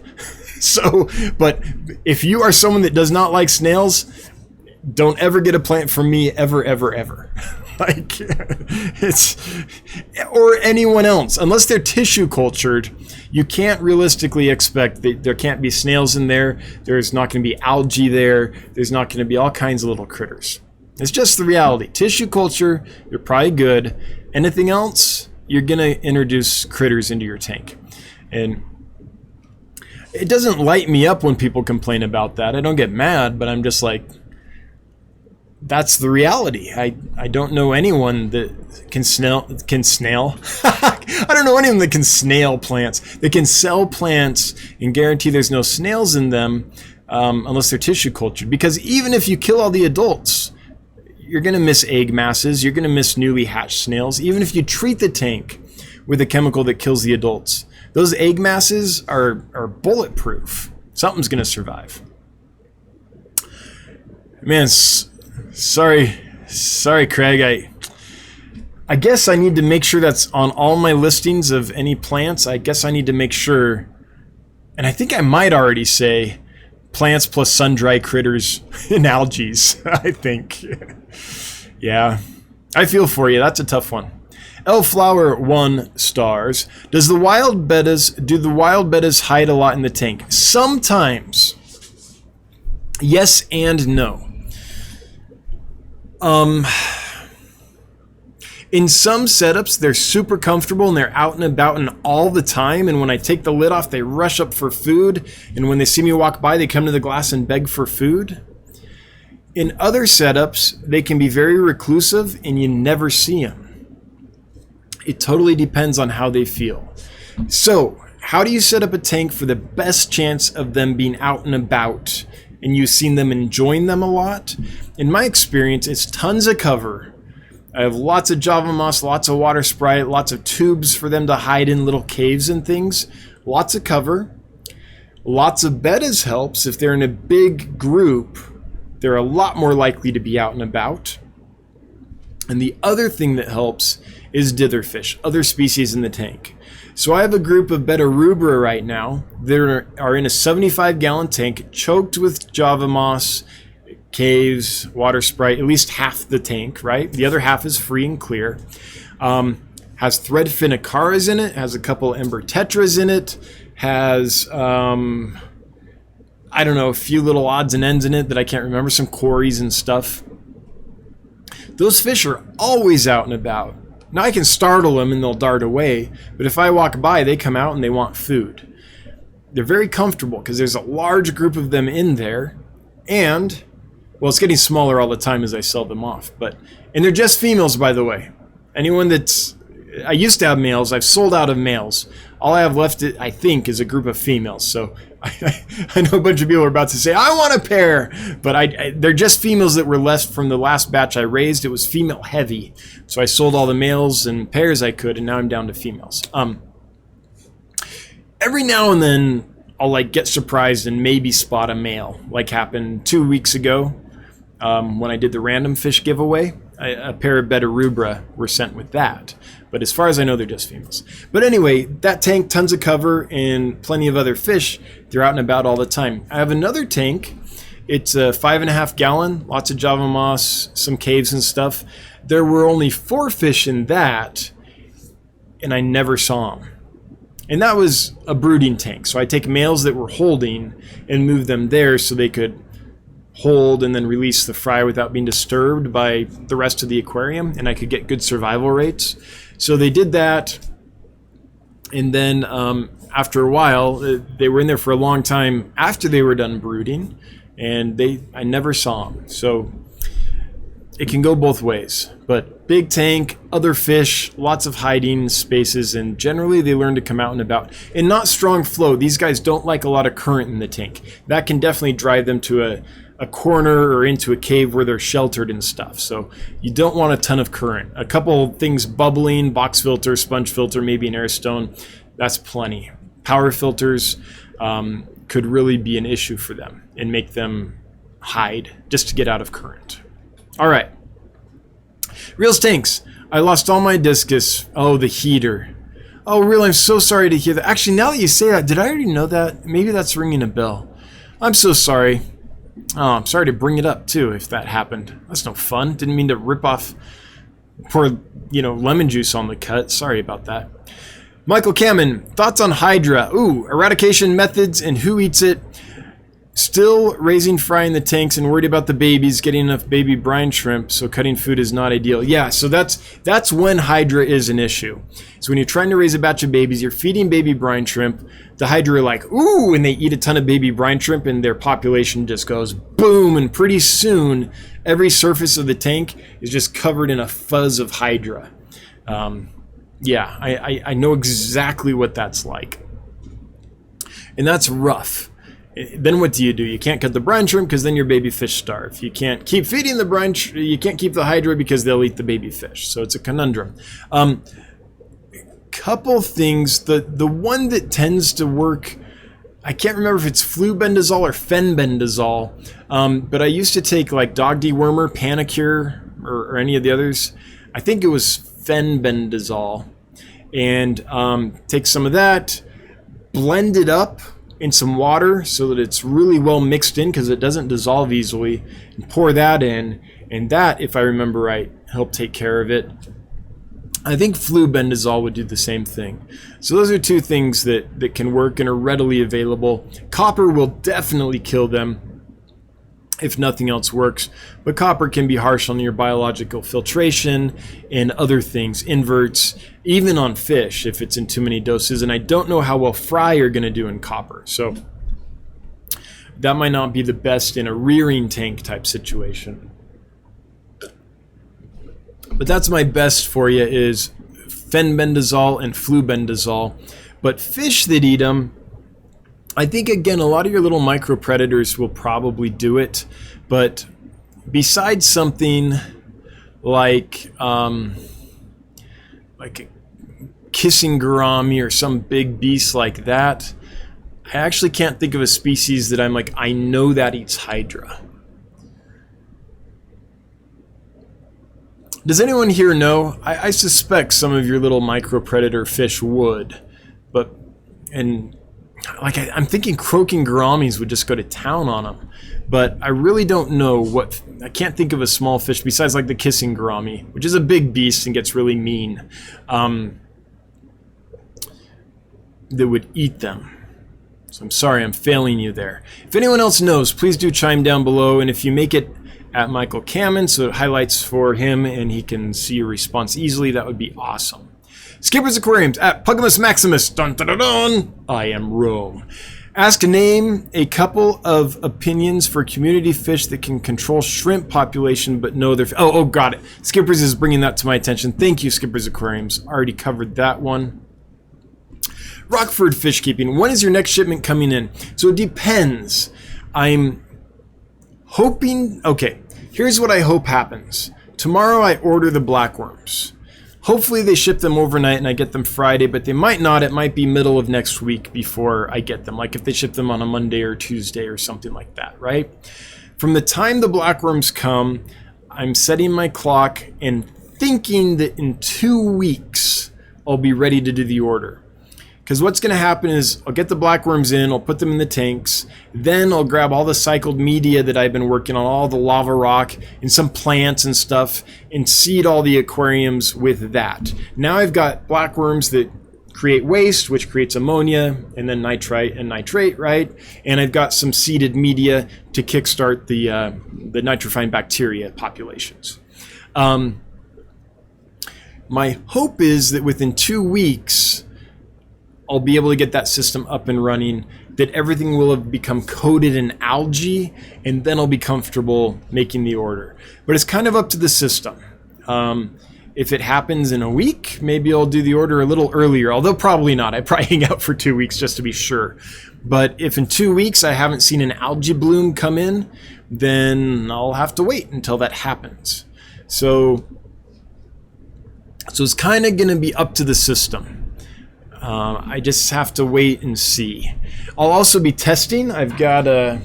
So, but if you are someone that does not like snails, don't ever get a plant from me ever, ever, ever. Like, it's, or anyone else, unless they're tissue cultured, you can't realistically expect that there can't be snails in there. There's not going to be algae there. There's not going to be all kinds of little critters. It's just the reality. Tissue culture, you're probably good. Anything else, you're going to introduce critters into your tank. And it doesn't light me up when people complain about that. I don't get mad, but I'm just like, that's the reality. I don't know anyone that can snail. I don't know anyone that can snail plants. They can sell plants and guarantee there's no snails in them unless they're tissue cultured. Because even if you kill all the adults, you're going to miss egg masses. You're going to miss newly hatched snails. Even if you treat the tank with a chemical that kills the adults, those egg masses are bulletproof. Something's going to survive. Man, sorry, Craig. I guess I need to make sure that's on all my listings of any plants. I guess I need to make sure, and I think I might already say plants plus sun-dry critters and algae. I think. Yeah, I feel for you. That's a tough one. Elflower 1 stars. Do the wild bettas hide a lot in the tank? Sometimes. Yes and no. In some setups, they're super comfortable and they're out and about and all the time. And when I take the lid off, they rush up for food. And when they see me walk by, they come to the glass and beg for food. In other setups, they can be very reclusive and you never see them. It totally depends on how they feel. So, how do you set up a tank for the best chance of them being out and about and you've seen them enjoying them a lot? In my experience, it's tons of cover. I have lots of Java moss, lots of water sprite, lots of tubes for them to hide in little caves and things. Lots of cover. Lots of bettas helps. If they're in a big group, they're a lot more likely to be out and about. And the other thing that helps is ditherfish, other species in the tank. So I have a group of betta rubra right now that are in a 75-gallon tank choked with Java moss, caves, water sprite, at least half the tank, right? The other half is free and clear. Has thread phennicaras in it, has a couple ember tetras in it, has, I don't know, a few little odds and ends in it that I can't remember, some cories and stuff. Those fish are always out and about. Now I can startle them and they'll dart away, but if I walk by, they come out and they want food. They're very comfortable because there's a large group of them in there, and, well, it's getting smaller all the time as I sell them off, and they're just females, by the way. Anyone that's, I used to have males, I've sold out of males. All I have left, I think, is a group of females. So I know a bunch of people are about to say, I want a pair, but they're just females that were left from the last batch I raised. It was female heavy. So I sold all the males and pairs I could, and now I'm down to females. Every now and then I'll get surprised and maybe spot a male, like happened 2 weeks ago when I did the random fish giveaway. A pair of betta rubra were sent with that. But as far as I know, they're just females. But anyway, that tank, tons of cover and plenty of other fish. They're out and about all the time. I have another tank. It's a 5.5 gallon, lots of Java moss, some caves and stuff. There were only 4 fish in that, and I never saw them. And that was a brooding tank. So I take males that were holding and move them there so they could hold and then release the fry without being disturbed by the rest of the aquarium, and I could get good survival rates. So they did that, and then after a while, they were in there for a long time after they were done brooding, and I never saw them. So it can go both ways. But big tank, other fish, lots of hiding spaces, and generally they learn to come out and about. And not strong flow. These guys don't like a lot of current in the tank. That can definitely drive them to a corner or into a cave where they're sheltered and stuff. So you don't want a ton of current. A couple things bubbling, box filter, sponge filter, maybe an air stone, that's plenty. Power filters could really be an issue for them and make them hide just to get out of current. All right. Reels tanks. I lost all my discus. Oh, the heater. Oh, really? I'm so sorry to hear that. Actually, now that you say that, did I already know that? Maybe that's ringing a bell. I'm so sorry. Oh, I'm sorry to bring it up, too, if that happened. That's no fun. Didn't mean to rip off, pour, lemon juice on the cut. Sorry about that. Michael Kamen, thoughts on Hydra? Ooh, eradication methods and who eats it. Still raising fry in the tanks and worried about the babies getting enough baby brine shrimp, so cutting food is not ideal. Yeah, so that's when Hydra is an issue. So when you're trying to raise a batch of babies, you're feeding baby brine shrimp, the Hydra are like, ooh, and they eat a ton of baby brine shrimp and their population just goes boom, and pretty soon every surface of the tank is just covered in a fuzz of Hydra. Yeah, I know exactly what that's like. And that's rough. Then what do? You can't cut the brine shrimp because then your baby fish starve. You can't keep feeding the brine you can't keep the Hydra because they'll eat the baby fish. So it's a conundrum. Couple things. The one that tends to work, I can't remember if it's flubendazole or fenbendazole, but I used to take like dog dewormer, Panicure, or any of the others. I think it was fenbendazole. And take some of that, blend it up in some water so that it's really well mixed in because it doesn't dissolve easily, and pour that in, and that, if I remember right, help take care of it. I think flubendazole would do the same thing. So those are two things that can work and are readily available. Copper will definitely kill them if nothing else works, but copper can be harsh on your biological filtration and other things, inverts, even on fish if it's in too many doses, and I don't know how well fry are going to do in copper, so that might not be the best in a rearing tank type situation. But that's my best for you is fenbendazole and flubendazole. But fish that eat them, I think, again, a lot of your little micro predators will probably do it, but besides something like a kissing gourami or some big beast like that, I actually can't think of a species that I'm like, I know that eats Hydra. Does anyone here know? I suspect some of your little micro predator fish would, I'm thinking croaking gouramis would just go to town on them, but I really don't know I can't think of a small fish besides like the kissing gourami, which is a big beast and gets really mean, that would eat them. So I'm sorry, I'm failing you there. If anyone else knows, please do chime down below, and if you make it at Michael Kamen so it highlights for him and he can see your response easily, that would be awesome. Skipper's Aquariums at Pugimus Maximus. Dun, dun, dun, dun. I am Rome. Ask name a couple of opinions for community fish that can control shrimp population but know their... Oh, got it. Skipper's is bringing that to my attention. Thank you, Skipper's Aquariums. Already covered that one. Rockford Fish Keeping. When is your next shipment coming in? So it depends. I'm hoping... Okay, here's what I hope happens. Tomorrow I order the blackworms. Hopefully they ship them overnight and I get them Friday, but they might not. It might be middle of next week before I get them, like if they ship them on a Monday or Tuesday or something like that, right? From the time the blackworms come, I'm setting my clock and thinking that in 2 weeks I'll be ready to do the order. Because what's going to happen is I'll get the blackworms in, I'll put them in the tanks, then I'll grab all the cycled media that I've been working on, all the lava rock and some plants and stuff, and seed all the aquariums with that. Now I've got blackworms that create waste, which creates ammonia, and then nitrite and nitrate, right? And I've got some seeded media to kickstart the nitrifying bacteria populations. My hope is that within 2 weeks, I'll be able to get that system up and running, that everything will have become coated in algae, and then I'll be comfortable making the order. But it's kind of up to the system. If it happens in a week, maybe I'll do the order a little earlier, although probably not. I probably hang out for 2 weeks just to be sure. But if in 2 weeks I haven't seen an algae bloom come in, then I'll have to wait until that happens. So it's kind of going to be up to the system. I just have to wait and see. I'll also be testing. I've got a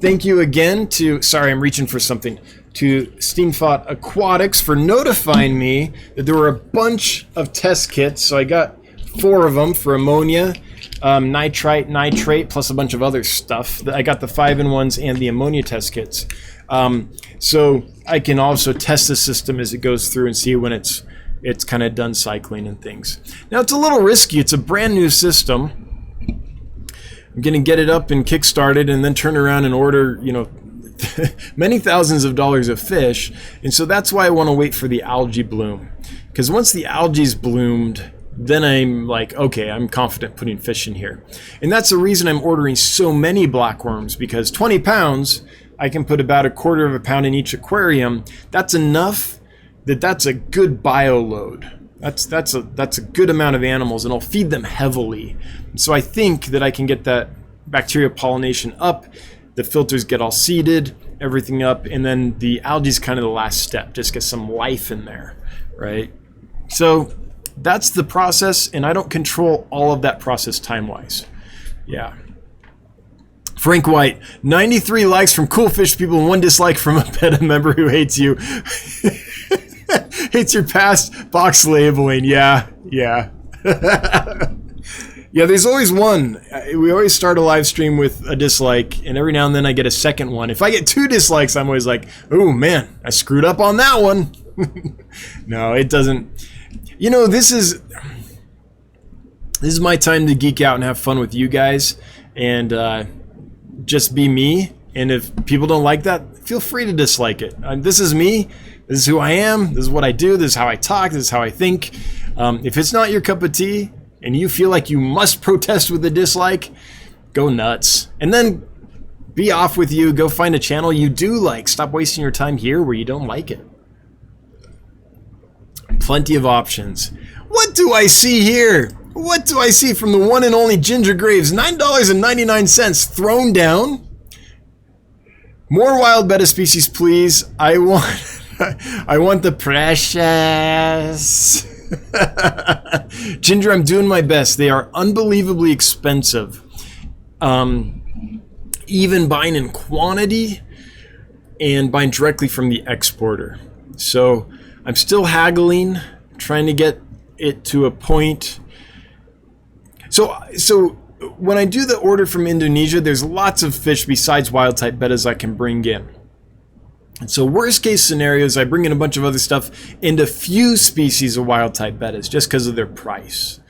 thank you again to, sorry, I'm reaching for something, to Steenfot Aquatics for notifying me that there were a bunch of test kits. So I got 4 of them for ammonia, nitrite, nitrate, plus a bunch of other stuff. I got the 5-in-1s and the ammonia test kits. So I can also test the system as it goes through and see when it's kind of done cycling and things. Now it's a little risky. It's a brand new system. I'm going to get it up and kick-started and then turn around and order, you know, many thousands of dollars of fish. And so that's why I want to wait for the algae bloom. Because once the algae's bloomed, then I'm like, okay, I'm confident putting fish in here. And that's the reason I'm ordering so many blackworms, because 20 pounds, I can put about 1/4 of a pound in each aquarium. That's enough that's a good bio load. That's a good amount of animals, and I'll feed them heavily. So I think that I can get that bacterial pollination up, the filters get all seeded, everything up, and then the algae's kind of the last step. Just get some life in there, right? So that's the process, and I don't control all of that process time-wise. Yeah. Frank White, 93 likes from cool fish people and 1 dislike from a PETA member who hates you. Hates your past box labeling. Yeah. Yeah, there's always one. We always start a live stream with a dislike, and every now and then I get a second one. If I get 2 dislikes, I'm always like, oh man, I screwed up on that one. No, it doesn't. You know, this is my time to geek out and have fun with you guys, and just be me. And if people don't like that, feel free to dislike it. This is me. This is who I am. This is what I do. This is how I talk. This is how I think. If it's not your cup of tea and you feel like you must protest with a dislike, go nuts. And then be off with you. Go find a channel you do like. Stop wasting your time here where you don't like it. Plenty of options. What do I see here? What do I see from the one and only Ginger Graves? $9.99 thrown down. More wild betta species, please. I want the precious. Ginger, I'm doing my best. They are unbelievably expensive. Even buying in quantity and buying directly from the exporter. So I'm still haggling, trying to get it to a point. So when I do the order from Indonesia, there's lots of fish besides wild type bettas I can bring in. And so worst case scenarios, I bring in a bunch of other stuff and a few species of wild type bettas just because of their price.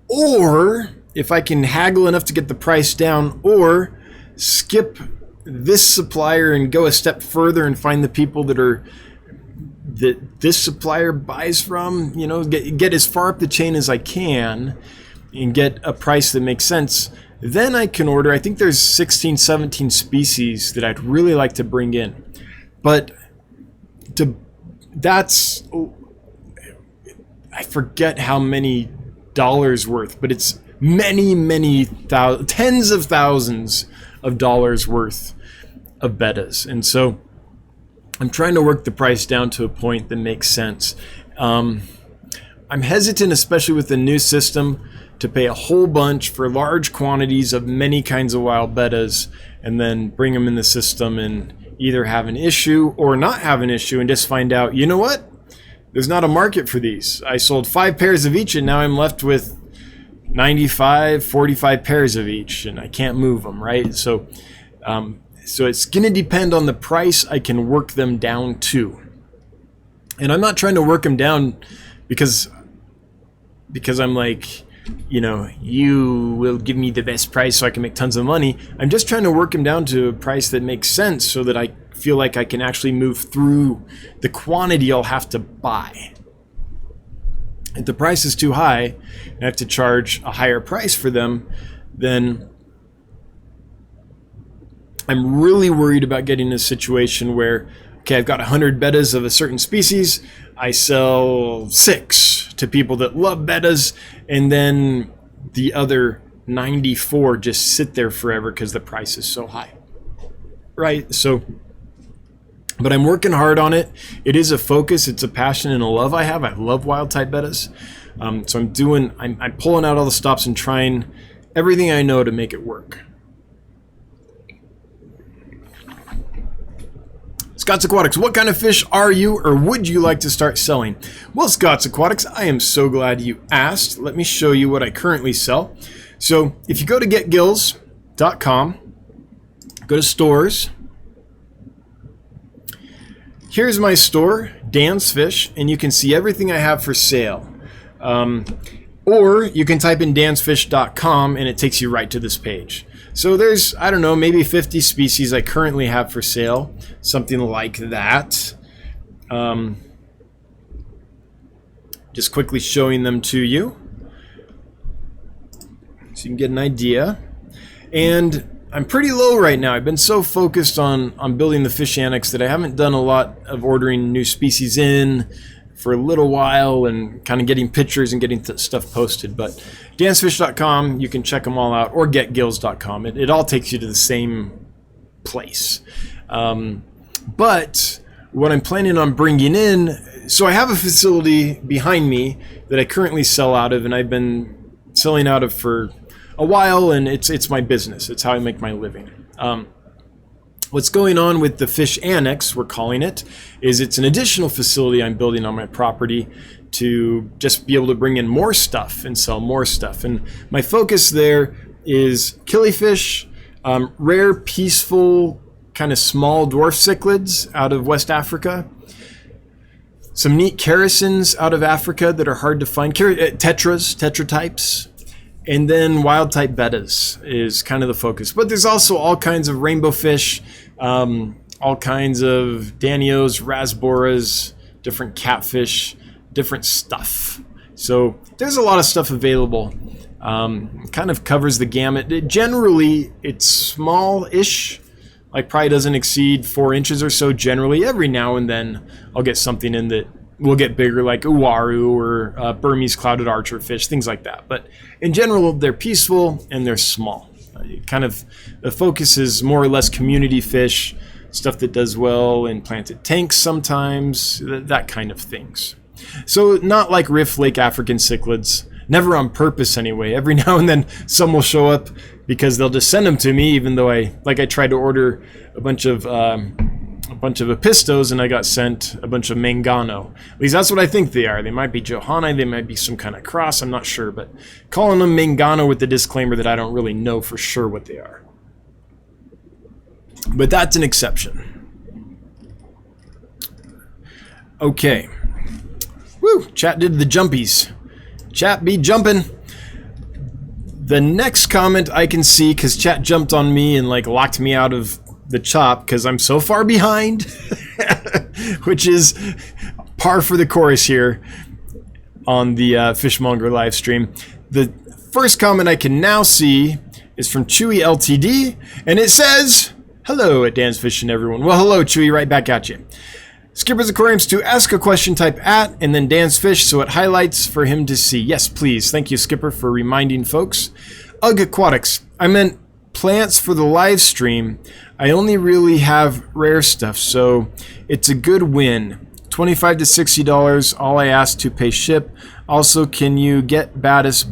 Or if I can haggle enough to get the price down, or skip this supplier and go a step further and find the people that this supplier buys from, you know, get as far up the chain as I can and get a price that makes sense, then I can order. I think there's 16, 17 species that I'd really like to bring in. But that's, I forget how many dollars worth, but it's many tens of thousands of dollars worth of bettas. And so I'm trying to work the price down to a point that makes sense. I'm hesitant, especially with the new system, to pay a whole bunch for large quantities of many kinds of wild bettas and then bring them in the system and either have an issue or not have an issue and just find out, you know what? There's not a market for these. I sold 5 pairs of each and now I'm left with 45 pairs of each and I can't move them, right? So it's going to depend on the price I can work them down to. And I'm not trying to work them down because I'm like, you know, you will give me the best price so I can make tons of money. I'm just trying to work them down to a price that makes sense so that I feel like I can actually move through the quantity I'll have to buy. If the price is too high and I have to charge a higher price for them, then I'm really worried about getting in a situation where, okay, I've got 100 bettas of a certain species. I sell 6 to people that love bettas, and then the other 94 just sit there forever because the price is so high, right? So, but I'm working hard on it. It is a focus. It's a passion and a love I have. I love wild type bettas. So I'm pulling out all the stops and trying everything I know to make it work. Scott's Aquatics, what kind of fish are you or would you like to start selling? Well, Scott's Aquatics, I am so glad you asked. Let me show you what I currently sell. So if you go to getgills.com, go to stores. Here's my store, Dan's Fish, and you can see everything I have for sale. Or you can type in dansfish.com and it takes you right to this page. So there's, I don't know, maybe 50 species I currently have for sale, something like that. Just quickly showing them to you so you can get an idea. And I'm pretty low right now. I've been so focused on building the fish annex that I haven't done a lot of ordering new species in for a little while and kind of getting pictures and getting stuff posted. But dansfish.com, you can check them all out, or getgills.com. It all takes you to the same place. But what I'm planning on bringing in, so I have a facility behind me that I currently sell out of, and I've been selling out of for a while, and it's my business. It's how I make my living. What's going on with the fish annex, we're calling it, is it's an additional facility I'm building on my property to just be able to bring in more stuff and sell more stuff. And my focus there is killifish, rare, peaceful, kind of small dwarf cichlids out of West Africa, some neat characins out of Africa that are hard to find, tetra types, and then wild type bettas is kind of the focus. But there's also all kinds of rainbow fish, all kinds of danios, rasboras, different catfish, different stuff. So there's a lot of stuff available. Kind of covers the gamut. Generally, it's small-ish, like probably doesn't exceed 4 inches or so generally. Every now and then I'll get something in that will get bigger, like uwaru or Burmese clouded archer fish, things like that. But in general, they're peaceful and they're small. Kind of the focus is more or less community fish, stuff that does well in planted tanks sometimes, that kind of things. So not like Rift Lake African cichlids, never on purpose anyway. Every now and then some will show up because they'll just send them to me, even though I tried to order a bunch of Apistos and I got sent a bunch of Mangano. At least that's what I think they are. They might be Johanni, they might be some kind of cross, I'm not sure, but calling them Mangano with the disclaimer that I don't really know for sure what they are. But that's an exception. Okay. Woo! Chat did the jumpies. Chat be jumping. The next comment I can see, because chat jumped on me and like locked me out of the chop because I'm so far behind, which is par for the course here on the Fishmonger live stream. The first comment I can now see is from Chewy LTD, and it says, "Hello at Dan's Fishing, everyone." Well, hello, Chewy, right back at you. Skipper's Aquariums, to ask a question, type at and then Dan's Fish so it highlights for him to see. Yes, please. Thank you, Skipper, for reminding folks. Ugg Aquatics. I meant plants for the live stream. I only really have rare stuff, so it's a good win. $25 to $60, all I ask to pay ship. Also, can you get Baddest?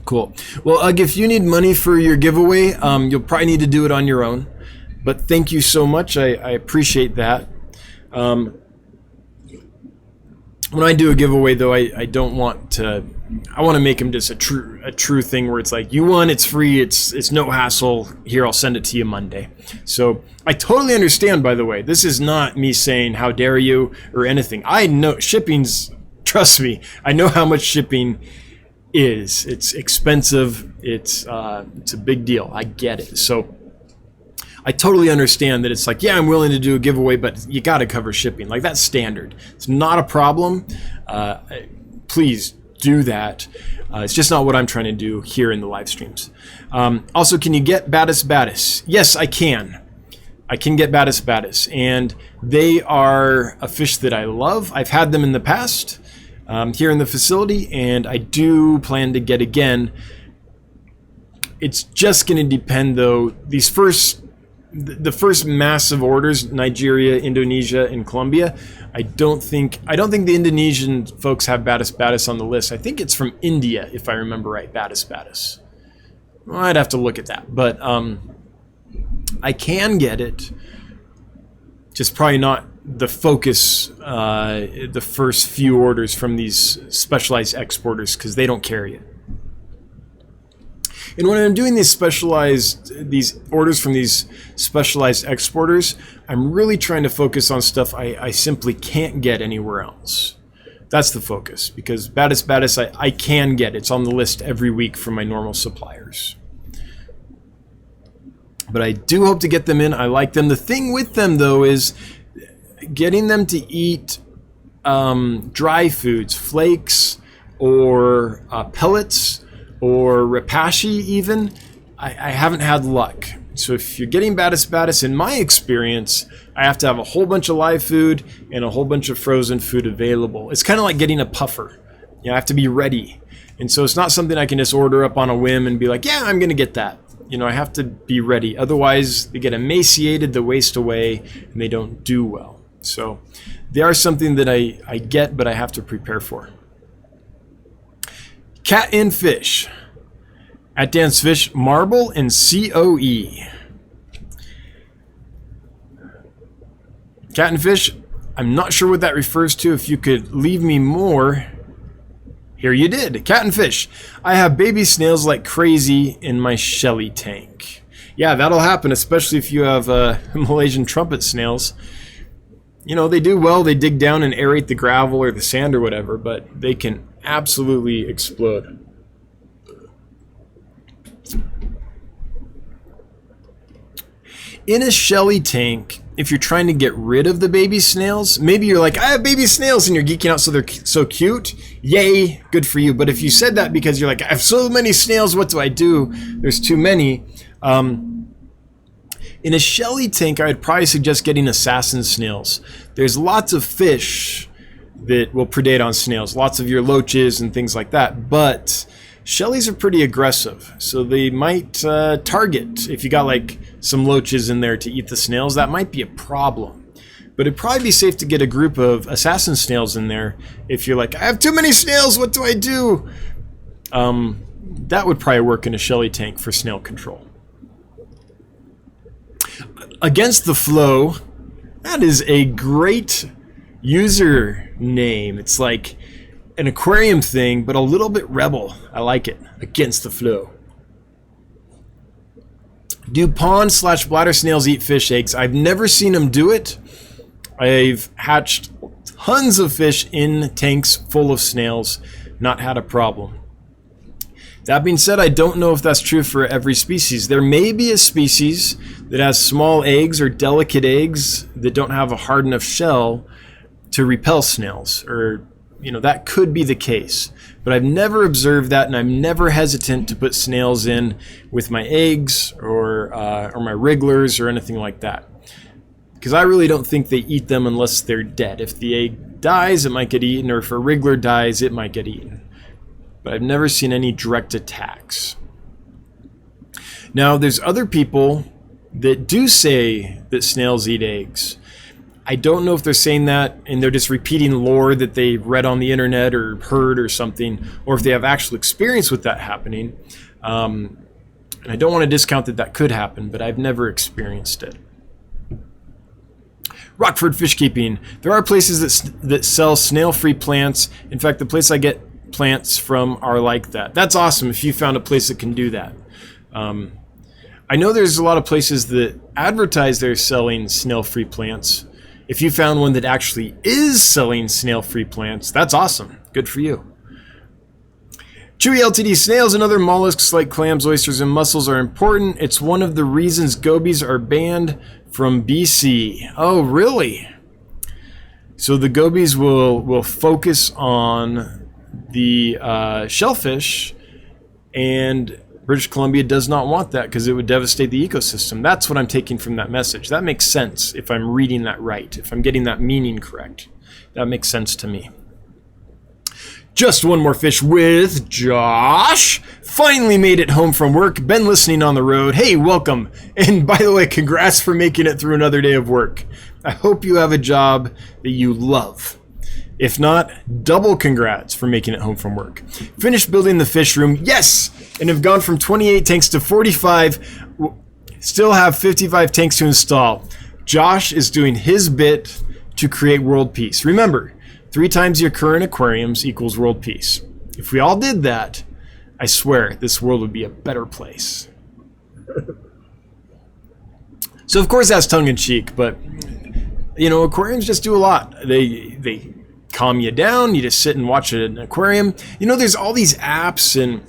Cool. Well, Ugg, if you need money for your giveaway, you'll probably need to do it on your own. But thank you so much. I appreciate that. When I do a giveaway, though, I don't want to. I want to make them just a true thing where it's like, you won, it's free, it's no hassle. Here, I'll send it to you Monday. So I totally understand. By the way, this is not me saying how dare you or anything. I know shipping's. Trust me, I know how much shipping is. It's expensive. It's a big deal. I get it. So I totally understand that it's like, yeah, I'm willing to do a giveaway, but you got to cover shipping. Like, that's standard. It's not a problem. Please do that. It's just not what I'm trying to do here in the live streams. Also, can you get Baddest? Yes, I can. I can get Baddest. And they are a fish that I love. I've had them in the past here in the facility, and I do plan to get again. It's just going to depend, though. The first massive orders, Nigeria, Indonesia, and Colombia, I don't think the Indonesian folks have Baddest on the list. I think it's from India, if I remember right, Baddest. Well, I'd have to look at that. But I can get it just probably not the focus, the first few orders from these specialized exporters, because they don't carry it. And when I'm doing these orders from these specialized exporters, I'm really trying to focus on stuff I simply can't get anywhere else. That's the focus, because baddest I can get. It's on the list every week from my normal suppliers. But I do hope to get them in. I like them. The thing with them, though, is getting them to eat dry foods, flakes or pellets, or rapashi even. I haven't had luck. So if you're getting baddest, in my experience, I have to have a whole bunch of live food and a whole bunch of frozen food available. It's kind of like getting a puffer. You know, I have to be ready. And so it's not something I can just order up on a whim and be like, yeah, I'm going to get that. You know, I have to be ready. Otherwise, they get emaciated, they waste away, and they don't do well. So they are something that I get, but I have to prepare for. Cat and Fish at Dan's Fish, Marble and COE. Cat and Fish, I'm not sure what that refers to. If you could leave me more. Here you did. Cat and Fish. I have baby snails like crazy in my Shelly tank. Yeah, that'll happen, especially if you have Malaysian trumpet snails. You know, they do well. They dig down and aerate the gravel or the sand or whatever, but they can absolutely explode. In a Shelly tank, if you're trying to get rid of the baby snails, maybe you're like, I have baby snails, and you're geeking out so they're so cute. Yay, good for you. But if you said that because you're like, I have so many snails, what do I do? There's too many. In a Shelly tank, I would probably suggest getting assassin snails. There's lots of fish that will predate on snails, lots of your loaches and things like that, but Shellies are pretty aggressive, so they might target. If you got like some loaches in there to eat the snails, that might be a problem. But it'd probably be safe to get a group of assassin snails in there. If you're like, I have too many snails, what do I do? That would probably work in a Shelly tank for snail control. Against the Flow, that is a great user name. It's like an aquarium thing, but a little bit rebel. I like it. Against the Flow. Do pond/bladder snails eat fish eggs? I've never seen them do it. I've hatched tons of fish in tanks full of snails, not had a problem. That being said, I don't know if that's true for every species. There may be a species that has small eggs or delicate eggs that don't have a hard enough shell to repel snails, or that could be the case. But I've never observed that, and I'm never hesitant to put snails in with my eggs or my wrigglers or anything like that, because I really don't think they eat them unless they're dead. If the egg dies, it might get eaten, or if a wriggler dies, it might get eaten. But I've never seen any direct attacks. Now, there's other people that do say that snails eat eggs. I don't know if they're saying that and they're just repeating lore that they read on the internet or heard or something, or if they have actual experience with that happening. And I don't want to discount that could happen, but I've never experienced it. Rockford Fish Keeping. There are places that sell snail-free plants. In fact, the place I get plants from are like that. That's awesome if you found a place that can do that. I know there's a lot of places that advertise they're selling snail-free plants. If you found one that actually is selling snail-free plants, that's awesome. Good for you. Chewy LTD. Snails and other mollusks like clams, oysters, and mussels are important. It's one of the reasons gobies are banned from BC. Oh, really? So the gobies will focus on the shellfish, and British Columbia does not want that because it would devastate the ecosystem. That's what I'm taking from that message. That makes sense if I'm reading that right, if I'm getting that meaning correct. That makes sense to me. Just one more fish with Josh. Finally made it home from work. Been listening on the road. Hey, welcome. And by the way, congrats for making it through another day of work. I hope you have a job that you love. If not, double congrats for making it home from work. Finished building the fish room. Yes! And have gone from 28 tanks to 45. Still have 55 tanks to install. Josh is doing his bit to create world peace. Remember, 3 times your current aquariums equals world peace. If we all did that, I swear this world would be a better place. So of course that's tongue-in-cheek, but you know, aquariums just do a lot. They calm you down. You just sit and watch an aquarium. You know, there's all these apps and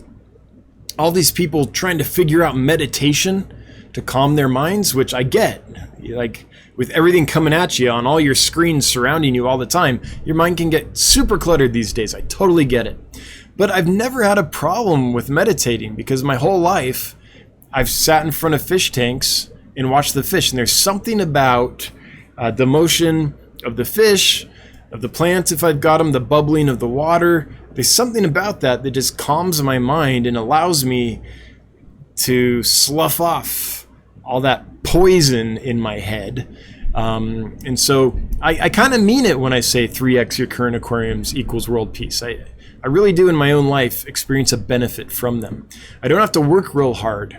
all these people trying to figure out meditation to calm their minds, which I get. Like, with everything coming at you on all your screens surrounding you all the time, your mind can get super cluttered these days. I totally get it. But I've never had a problem with meditating because my whole life I've sat in front of fish tanks and watched the fish, and there's something about the motion of the fish, of the plants if I've got them, the bubbling of the water. There's something about that that just calms my mind and allows me to slough off all that poison in my head. And so I kind of mean it when I say 3x your current aquariums equals world peace. I really do in my own life experience a benefit from them. I don't have to work real hard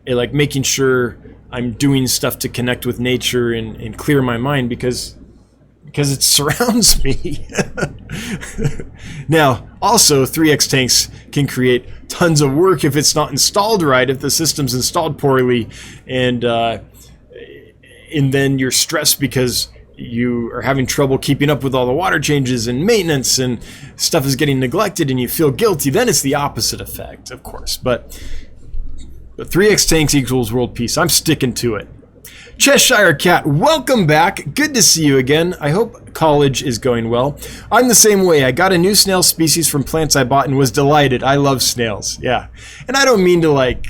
at like making sure I'm doing stuff to connect with nature and clear my mind because it surrounds me. Now, also 3x tanks can create tons of work if it's not installed right, if the system's installed poorly, and then you're stressed because you are having trouble keeping up with all the water changes and maintenance and stuff is getting neglected and you feel guilty. Then it's the opposite effect, of course. But 3x tanks equals world peace. I'm sticking to it. Cheshire Cat, welcome back. Good to see you again. I hope college is going well. I'm the same way. I got a new snail species from plants I bought and was delighted. I love snails. Yeah. And I don't mean to like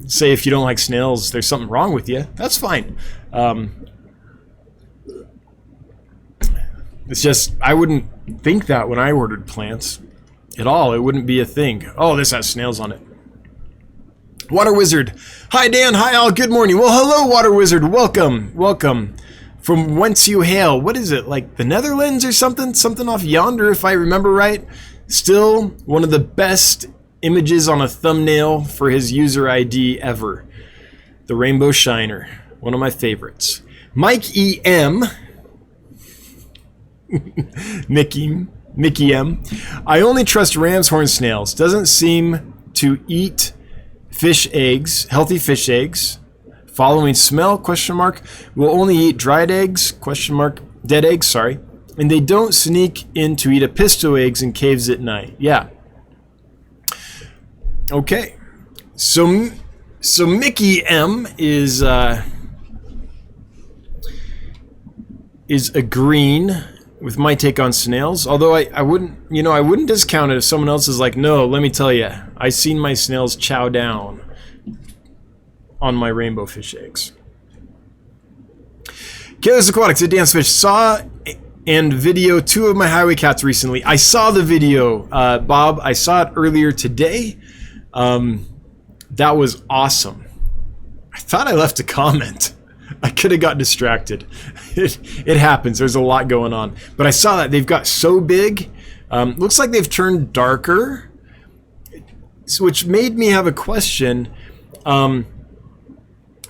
say if you don't like snails, there's something wrong with you. That's fine. It's just, I wouldn't think that when I ordered plants at all. It wouldn't be a thing. Oh, this has snails on it. Water Wizard. Hi, Dan. Hi, all. Good morning. Well, hello, Water Wizard. Welcome. Welcome. From whence you hail. What is it? Like the Netherlands or something? Something off yonder, if I remember right. Still one of the best images on a thumbnail for his user ID ever. The Rainbow Shiner. One of my favorites. Mike E.M. Mickey M. I only trust ram's horn snails. Doesn't seem to eat fish eggs, healthy fish eggs. Following smell, question mark. Will only eat dried eggs, question mark. Dead eggs, sorry. And they don't sneak in to eat apisto eggs in caves at night. Yeah. Okay. So Mickey M is agreeing with my take on snails, although I wouldn't discount it if someone else is like, no, let me tell you, I seen my snails chow down on my rainbow fish eggs. Killers Aquatics at Dance Fish saw and video 2 of my highway cats recently. I saw the video, Bob. I saw it earlier today. That was awesome. I thought I left a comment. I could have got distracted. It happens. There's a lot going on. But I saw that they've got so big. Looks like they've turned darker, which made me have a question.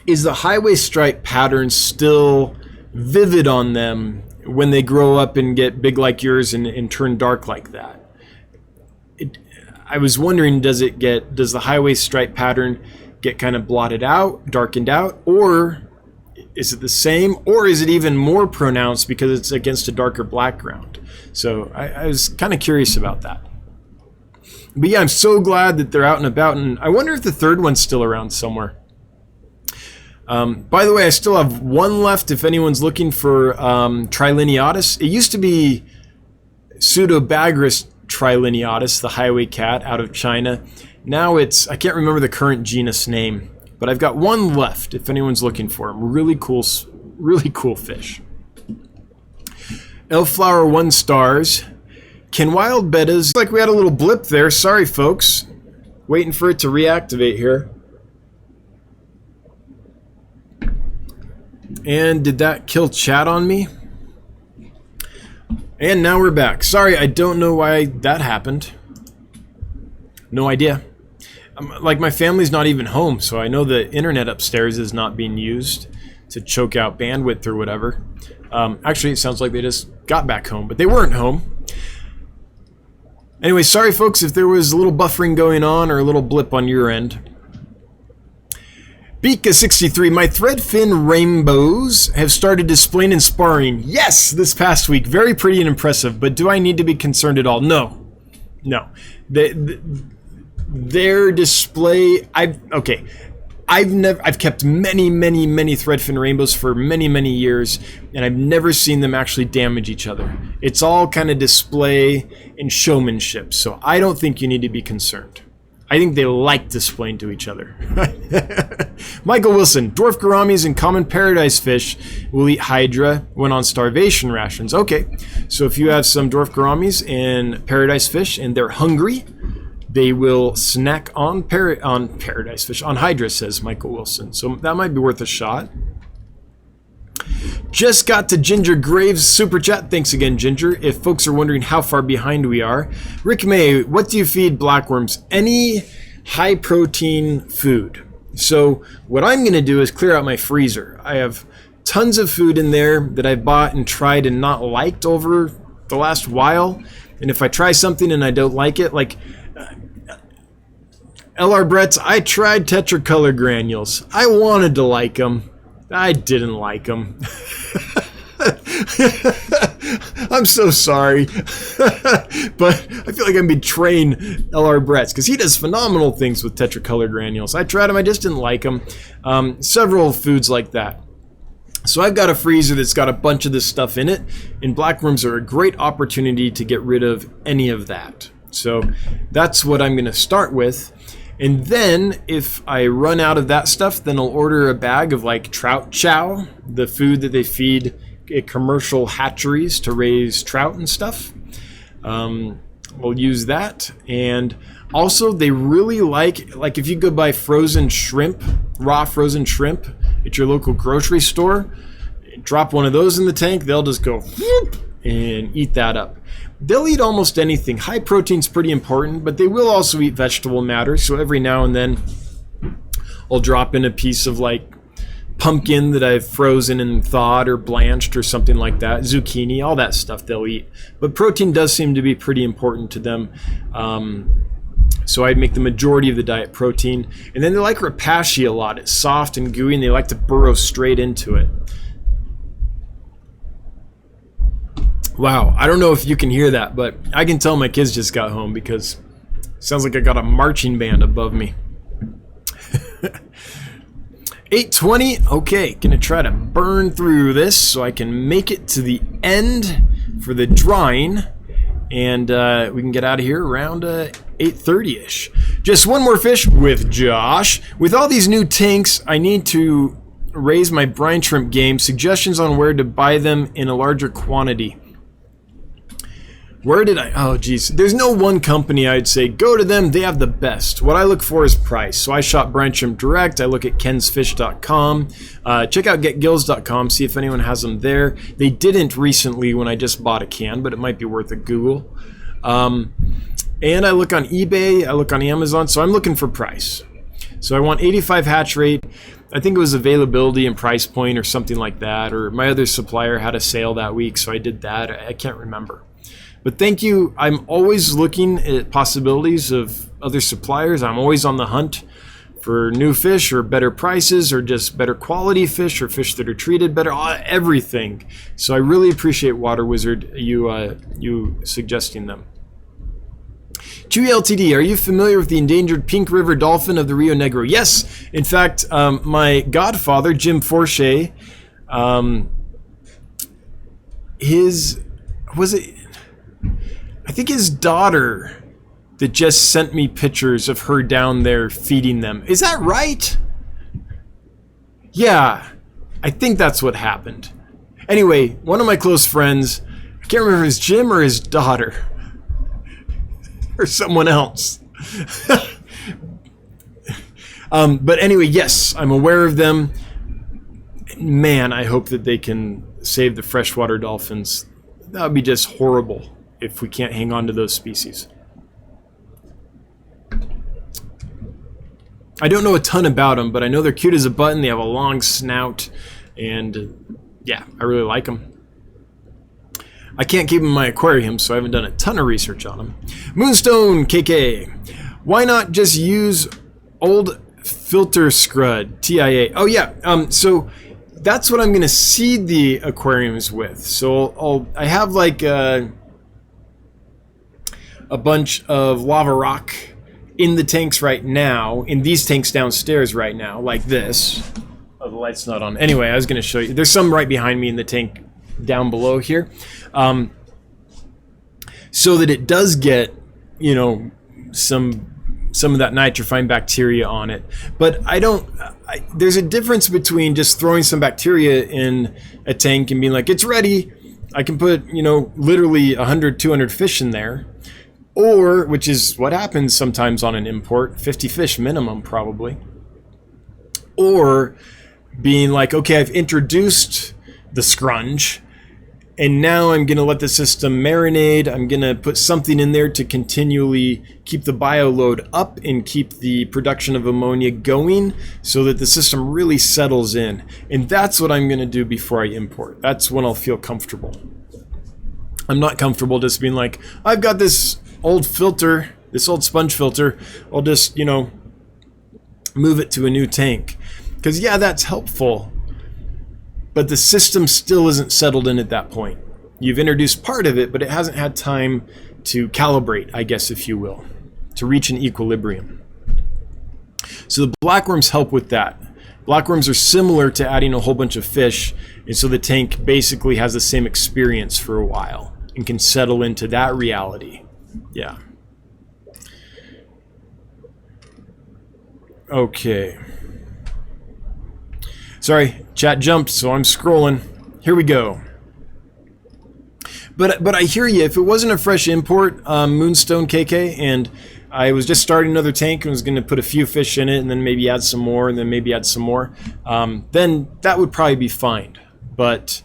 Is the highway stripe pattern still vivid on them when they grow up and get big like yours and turn dark like that? I was wondering, does the highway stripe pattern get kind of blotted out, darkened out, or is it the same, or is it even more pronounced because it's against a darker background? So I was kind of curious about that. But yeah, I'm so glad that they're out and about, and I wonder if the third one's still around somewhere. By the way, I still have one left if anyone's looking for Trilineatus. It used to be Pseudobagris Trilineatus, the highway cat out of China. Now I can't remember the current genus name. But I've got one left if anyone's looking for them. Really cool fish. Elfflower 1 stars. Can wild bettas... Like we had a little blip there. Sorry, folks. Waiting for it to reactivate here. And did that kill chat on me? And now we're back. Sorry, I don't know why that happened. No idea. Like, my family's not even home, so I know the internet upstairs is not being used. to choke out bandwidth or whatever. Actually, it sounds like they just got back home, but they weren't home. Anyway, sorry folks if there was a little buffering going on or a little blip on your end. Beaka63, my threadfin rainbows have started displaying and sparring. Yes, this past week. Very pretty and impressive, but do I need to be concerned at all? No. No. Their display, I've kept many threadfin rainbows for many years, and I've never seen them actually damage each other. It's all kind of display and showmanship, so I don't think you need to be concerned. I think they like displaying to each other. Michael Wilson, dwarf gouramis and common paradise fish will eat hydra when on starvation rations. Okay, so if you have some dwarf gouramis and paradise fish and they're hungry, they will snack on paradise fish, on hydra, says Michael Wilson. So that might be worth a shot. Just got to Ginger Graves super chat. Thanks again, Ginger. If folks are wondering how far behind we are, Rick May, what do you feed blackworms? Any high protein food. So what I'm going to do is clear out my freezer. I have tons of food in there that I bought and tried and not liked over the last while. And if I try something and I don't like it, like LR Bretts, I tried Tetracolor granules. I wanted to like them. I didn't like them. I'm so sorry. But I feel like I'm betraying LR Bretts because he does phenomenal things with Tetracolor granules. I tried them, I just didn't like them. Several foods like that. So I've got a freezer that's got a bunch of this stuff in it, and blackworms are a great opportunity to get rid of any of that. So that's what I'm going to start with. And then if I run out of that stuff, then I'll order a bag of like trout chow, the food that they feed at commercial hatcheries to raise trout and stuff. We'll use that. And also they really like if you go buy frozen shrimp, raw frozen shrimp at your local grocery store, drop one of those in the tank, they'll just go whoop and eat that up. They'll eat almost anything. High protein's pretty important, but they will also eat vegetable matter. So every now and then I'll drop in a piece of like pumpkin that I've frozen and thawed or blanched or something like that. Zucchini, all that stuff they'll eat. But protein does seem to be pretty important to them. So I'd make the majority of the diet protein. And then they like rapashi a lot. It's soft and gooey and they like to burrow straight into it. Wow, I don't know if you can hear that, but I can tell my kids just got home because it sounds like I got a marching band above me. 8:20, okay, gonna try to burn through this so I can make it to the end for the drawing, and we can get out of here around 8:30ish. Just one more fish with Josh. With all these new tanks, I need to raise my brine shrimp game. Suggestions on where to buy them in a larger quantity. Where did I? Oh, geez. There's no one company I'd say go to them. They have the best. What I look for is price. So I shop brine shrimp direct. I look at kensfish.com. Check out getgills.com. See if anyone has them there. They didn't recently when I just bought a can, but it might be worth a Google. And I look on eBay. I look on Amazon. So I'm looking for price. So I want 85 hatch rate. I think it was availability and price point or something like that. Or my other supplier had a sale that week, so I did that. I can't remember. But thank you. I'm always looking at possibilities of other suppliers. I'm always on the hunt for new fish or better prices or just better quality fish or fish that are treated better, everything. So I really appreciate Water Wizard, you suggesting them. Chewy LTD, are you familiar with the endangered pink river dolphin of the Rio Negro? Yes. In fact, my godfather, Jim Forshey, I think his daughter that just sent me pictures of her down there feeding them. Is that right? Yeah, I think that's what happened. Anyway, one of my close friends, I can't remember if it was Jim or his daughter or someone else. But anyway, yes, I'm aware of them. Man, I hope that they can save the freshwater dolphins. That would be just horrible if we can't hang on to those species. I don't know a ton about them, but I know they're cute as a button. They have a long snout, And yeah, I really like them. I can't keep them in my aquarium, so I haven't done a ton of research on them. Moonstone KK, why not just use old filter scrud, TIA? Oh yeah, so that's what I'm gonna seed the aquariums with. So I have like a bunch of lava rock in the tanks right now, in these tanks downstairs right now, like this. Oh, the light's not on. Anyway, I was gonna show you. There's some right behind me in the tank down below here. So that it does get, you know, some of that nitrifying bacteria on it. But there's a difference between just throwing some bacteria in a tank and being like, it's ready, I can put, you know, literally 100, 200 fish in there. Or, which is what happens sometimes on an import, 50 fish minimum probably. Or being like, okay, I've introduced the scrunge, and now I'm going to let the system marinate. I'm going to put something in there to continually keep the bio load up and keep the production of ammonia going so that the system really settles in. And that's what I'm going to do before I import. That's when I'll feel comfortable. I'm not comfortable just being like, I've got this old filter, this old sponge filter. I'll just, you know, move it to a new tank. Because yeah, that's helpful. But the system still isn't settled in at that point. You've introduced part of it, but it hasn't had time to calibrate, I guess, if you will, to reach an equilibrium. So the blackworms help with that. Blackworms are similar to adding a whole bunch of fish, and so the tank basically has the same experience for a while and can settle into that reality. Yeah. Okay. Sorry, chat jumped, so I'm scrolling. Here we go. But I hear you. If it wasn't a fresh import, Moonstone KK, and I was just starting another tank and was going to put a few fish in it and then maybe add some more and then maybe add some more, then that would probably be fine. But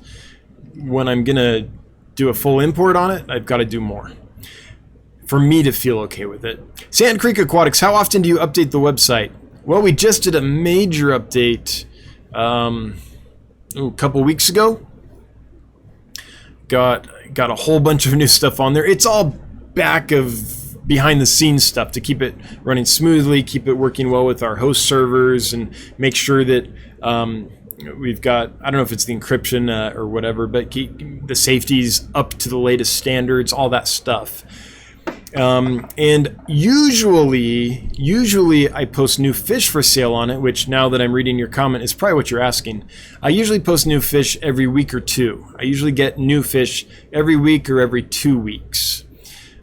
when I'm going to do a full import on it, I've got to do more for me to feel okay with it. Sand Creek Aquatics, how often do you update the website? Well, we just did a major update a couple weeks ago. Got a whole bunch of new stuff on there. It's all behind the scenes stuff to keep it running smoothly, keep it working well with our host servers, and make sure that we've got, I don't know if it's the encryption or whatever, but keep the safety's up to the latest standards, all that stuff. And usually I post new fish for sale on it, which now that I'm reading your comment is probably what you're asking. I usually post new fish every week or two. I usually get new fish every week or every 2 weeks.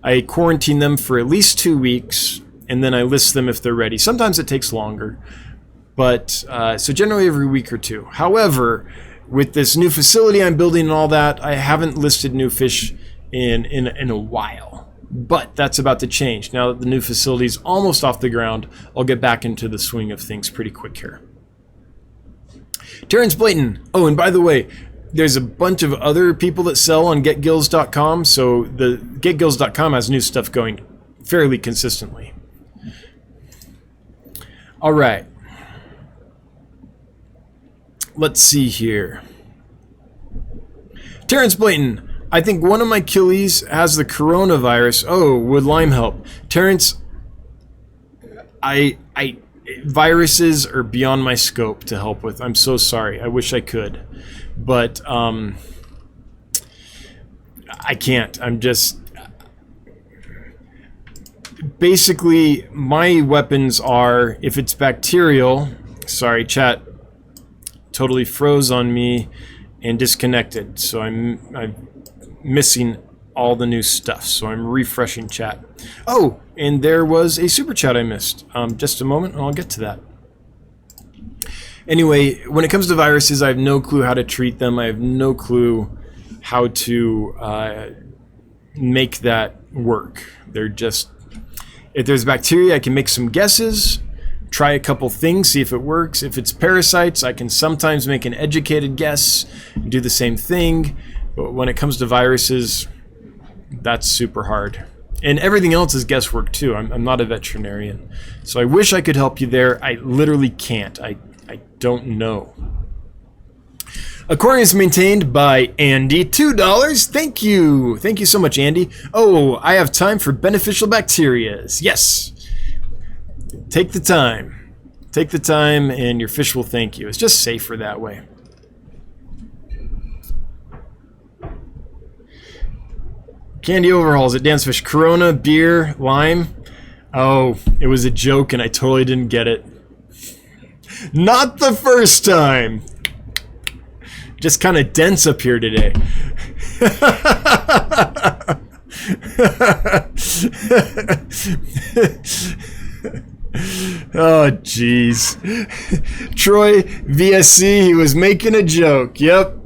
I quarantine them for at least 2 weeks, and then I list them if they're ready. Sometimes it takes longer, but so generally every week or two. However, with this new facility I'm building and all that, I haven't listed new fish in a while. But that's about to change. Now that the new facility is almost off the ground, I'll get back into the swing of things pretty quick here. Terrence Blayton. Oh, and by the way, there's a bunch of other people that sell on getgills.com, so the getgills.com has new stuff going fairly consistently. All right. Let's see here. Terrence Blayton. I think one of my killies has the coronavirus. Oh, would Lime help? Terrence, viruses are beyond my scope to help with. I'm so sorry. I wish I could. But I can't. I'm just... Basically, my weapons are, if it's bacterial... Sorry, chat totally froze on me and disconnected. So I'm missing all the new stuff, so I'm refreshing chat. Oh, and there was a super chat I missed. Just a moment and I'll get to that. Anyway, when it comes to viruses, I have no clue how to treat them. I have no clue how to make that work. They're just, if there's bacteria, I can make some guesses, try a couple things, see if it works. If it's parasites, I can sometimes make an educated guess and do the same thing. But when it comes to viruses, that's super hard. And everything else is guesswork too. I'm not a veterinarian. So I wish I could help you there. I literally can't. I don't know. Aquarium is maintained by Andy, $2. Thank you. Thank you so much, Andy. Oh, I have time for beneficial bacterias. Yes. Take the time. Take the time and your fish will thank you. It's just safer that way. Candy overhauls at Dan's Fish. Corona, beer, lime. Oh, it was a joke and I totally didn't get it. Not the first time. Just kind of dense up here today. Oh, jeez. Troy VSC, he was making a joke. Yep,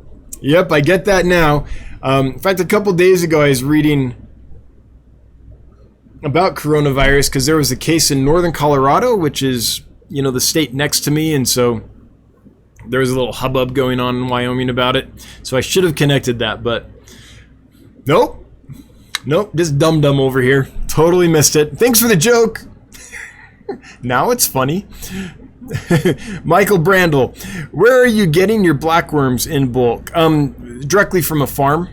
I get that now. In fact, a couple days ago, I was reading about coronavirus because there was a case in northern Colorado, which is, you know, the state next to me, and so there was a little hubbub going on in Wyoming about it. So I should have connected that, but nope, just dumb over here. Totally missed it. Thanks for the joke. Now it's funny. Michael Brandel, where are you getting your blackworms in bulk? Directly from a farm,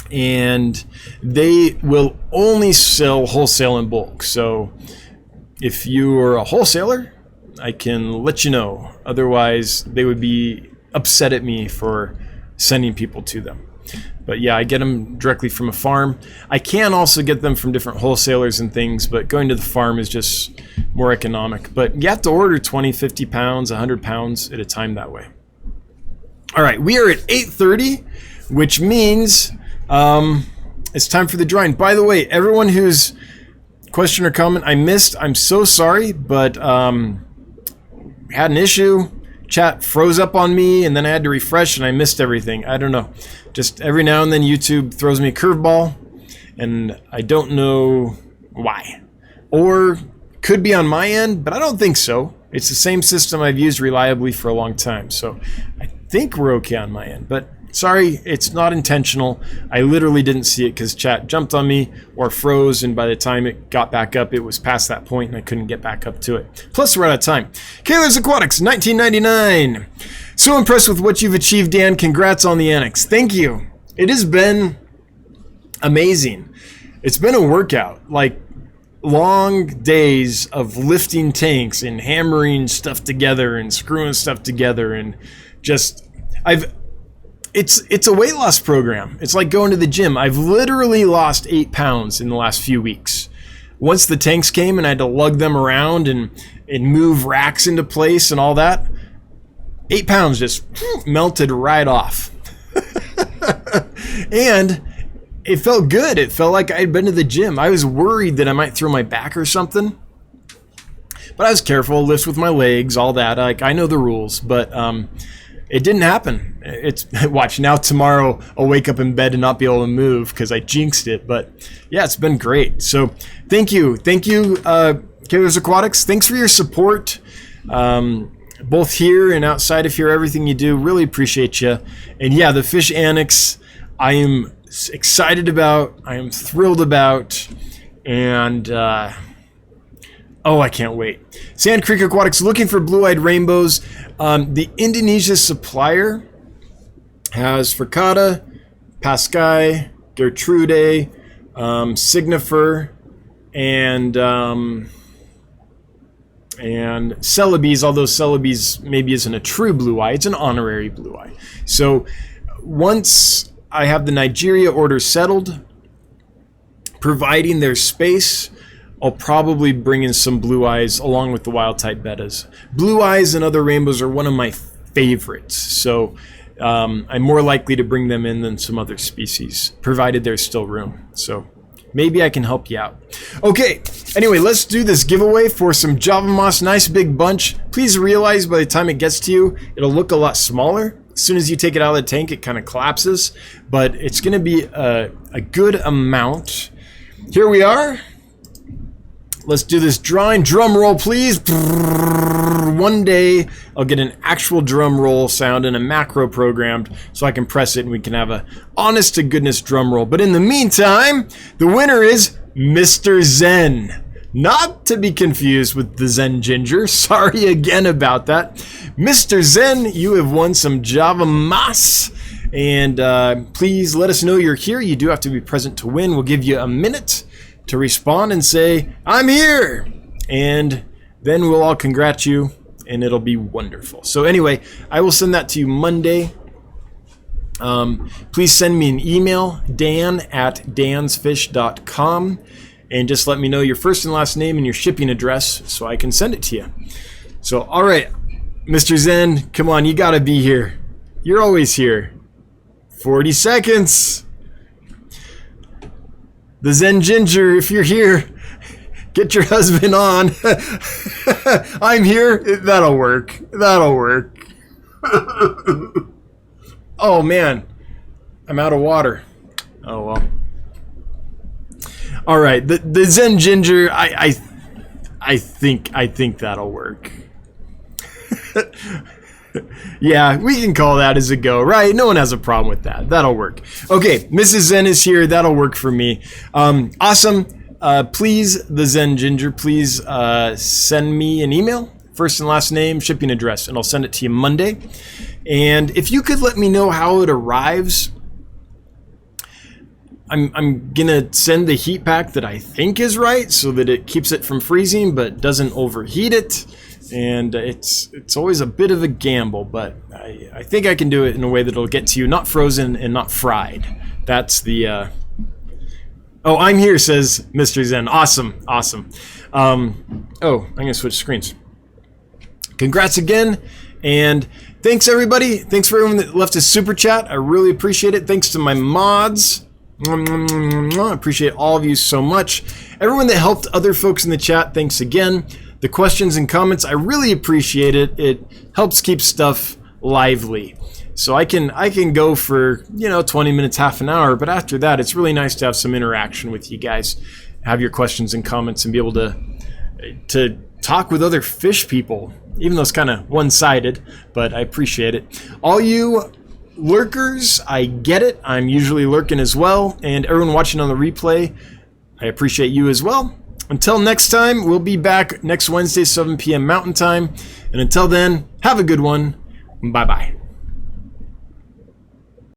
and they will only sell wholesale in bulk. So if you are a wholesaler, I can let you know. Otherwise, they would be upset at me for sending people to them. But yeah, I get them directly from a farm. I can also get them from different wholesalers and things, but going to the farm is just more economic. But you have to order 20, 50 pounds, 100 pounds at a time that way. All right, we are at 8:30, which means it's time for the drawing. By the way, everyone who's question or comment I missed, I'm so sorry, but had an issue. Chat froze up on me, and then I had to refresh, and I missed everything. I don't know. Just every now and then YouTube throws me a curveball, and I don't know why. Or could be on my end, but I don't think so. It's the same system I've used reliably for a long time, so I think we're okay on my end. But sorry, it's not intentional. I literally didn't see it because chat jumped on me or froze, and by the time it got back up, it was past that point and I couldn't get back up to it. Plus, we're out of time. Kaler's Aquatics, 1999. So impressed with what you've achieved, Dan. Congrats on the Annex. Thank you. It has been amazing. It's been a workout. Like, long days of lifting tanks and hammering stuff together and screwing stuff together, and just it's a weight loss program. It's like going to the gym. I've literally lost 8 pounds in the last few weeks. Once the tanks came and I had to lug them around and move racks into place and all that, 8 pounds just melted right off. And it felt good. It felt like I had been to the gym. I was worried that I might throw my back or something, but I was careful, lifts with my legs, all that. Like, I know the rules, but it didn't happen. It's watch now. Tomorrow I'll wake up in bed and not be able to move because I jinxed it. But yeah, it's been great. So thank you, Kaler's Aquatics. Thanks for your support, both here and outside of here. Everything you do, really appreciate you. And yeah, the Fish Annex, I am excited about. I am thrilled about, and I can't wait. Sand Creek Aquatics looking for blue-eyed rainbows. The Indonesia supplier has Fricata, Pascae, Gertrude, Signifer, and Celebes, although Celebes maybe isn't a true blue eye, it's an honorary blue eye. So once I have the Nigeria order settled, providing their space, I'll probably bring in some blue eyes along with the wild type bettas. Blue eyes and other rainbows are one of my favorites, so I'm more likely to bring them in than some other species, provided there's still room. So maybe I can help you out. Okay, anyway, let's do this giveaway for some Java Moss, nice big bunch. Please realize by the time it gets to you, it'll look a lot smaller. As soon as you take it out of the tank, it kind of collapses, but it's gonna be a good amount. Here we are. Let's do this drawing. Drum roll, please. One day I'll get an actual drum roll sound and a macro programmed so I can press it and we can have a honest to goodness drum roll. But in the meantime, the winner is Mr. Zen. not to be confused with the Zen Ginger. Sorry again about that. Mr. Zen, you have won some Java Mas. And please let us know you're here. You do have to be present to win. We'll give you a minute to respond and say, I'm here. And then we'll all congratulate you, and it'll be wonderful. So anyway, I will send that to you Monday. Please send me an email, dan@dansfish.com, and just let me know your first and last name and your shipping address so I can send it to you. So, all right, Mr. Zen, come on, you gotta be here. You're always here. 40 seconds. The Zen Ginger, if you're here, get your husband on. I'm here. That'll work. That'll work. Oh man, I'm out of water. Oh well. All right, the Zen Ginger. I think that'll work. Yeah, we can call that as a go, right? No one has a problem with that. That'll work. Okay, Mrs. Zen is here. That'll work for me. Awesome. Please, the Zen Ginger, please send me an email, first and last name, shipping address, and I'll send it to you Monday. And if you could let me know how it arrives, I'm gonna send the heat pack that I think is right, so that it keeps it from freezing but doesn't overheat it. And it's always a bit of a gamble, but I think I can do it in a way that'll get to you not frozen and not fried. That's the oh, I'm here, says Mr. Zen. Awesome. Oh, I'm gonna switch screens. Congrats again, and thanks everybody. Thanks for everyone that left a super chat. I really appreciate it. Thanks to my mods. I appreciate all of you so much. Everyone that helped other folks in the chat, thanks again. The questions and comments, I really appreciate it. It helps keep stuff lively. So I can go for, 20 minutes, half an hour, but after that, it's really nice to have some interaction with you guys, have your questions and comments, and be able to talk with other fish people, even though it's kind of one-sided, but I appreciate it. All you lurkers, I get it. I'm usually lurking as well, and everyone watching on the replay, I appreciate you as well. Until next time, we'll be back next Wednesday, 7 p.m. Mountain Time. And until then, have a good one. Bye-bye.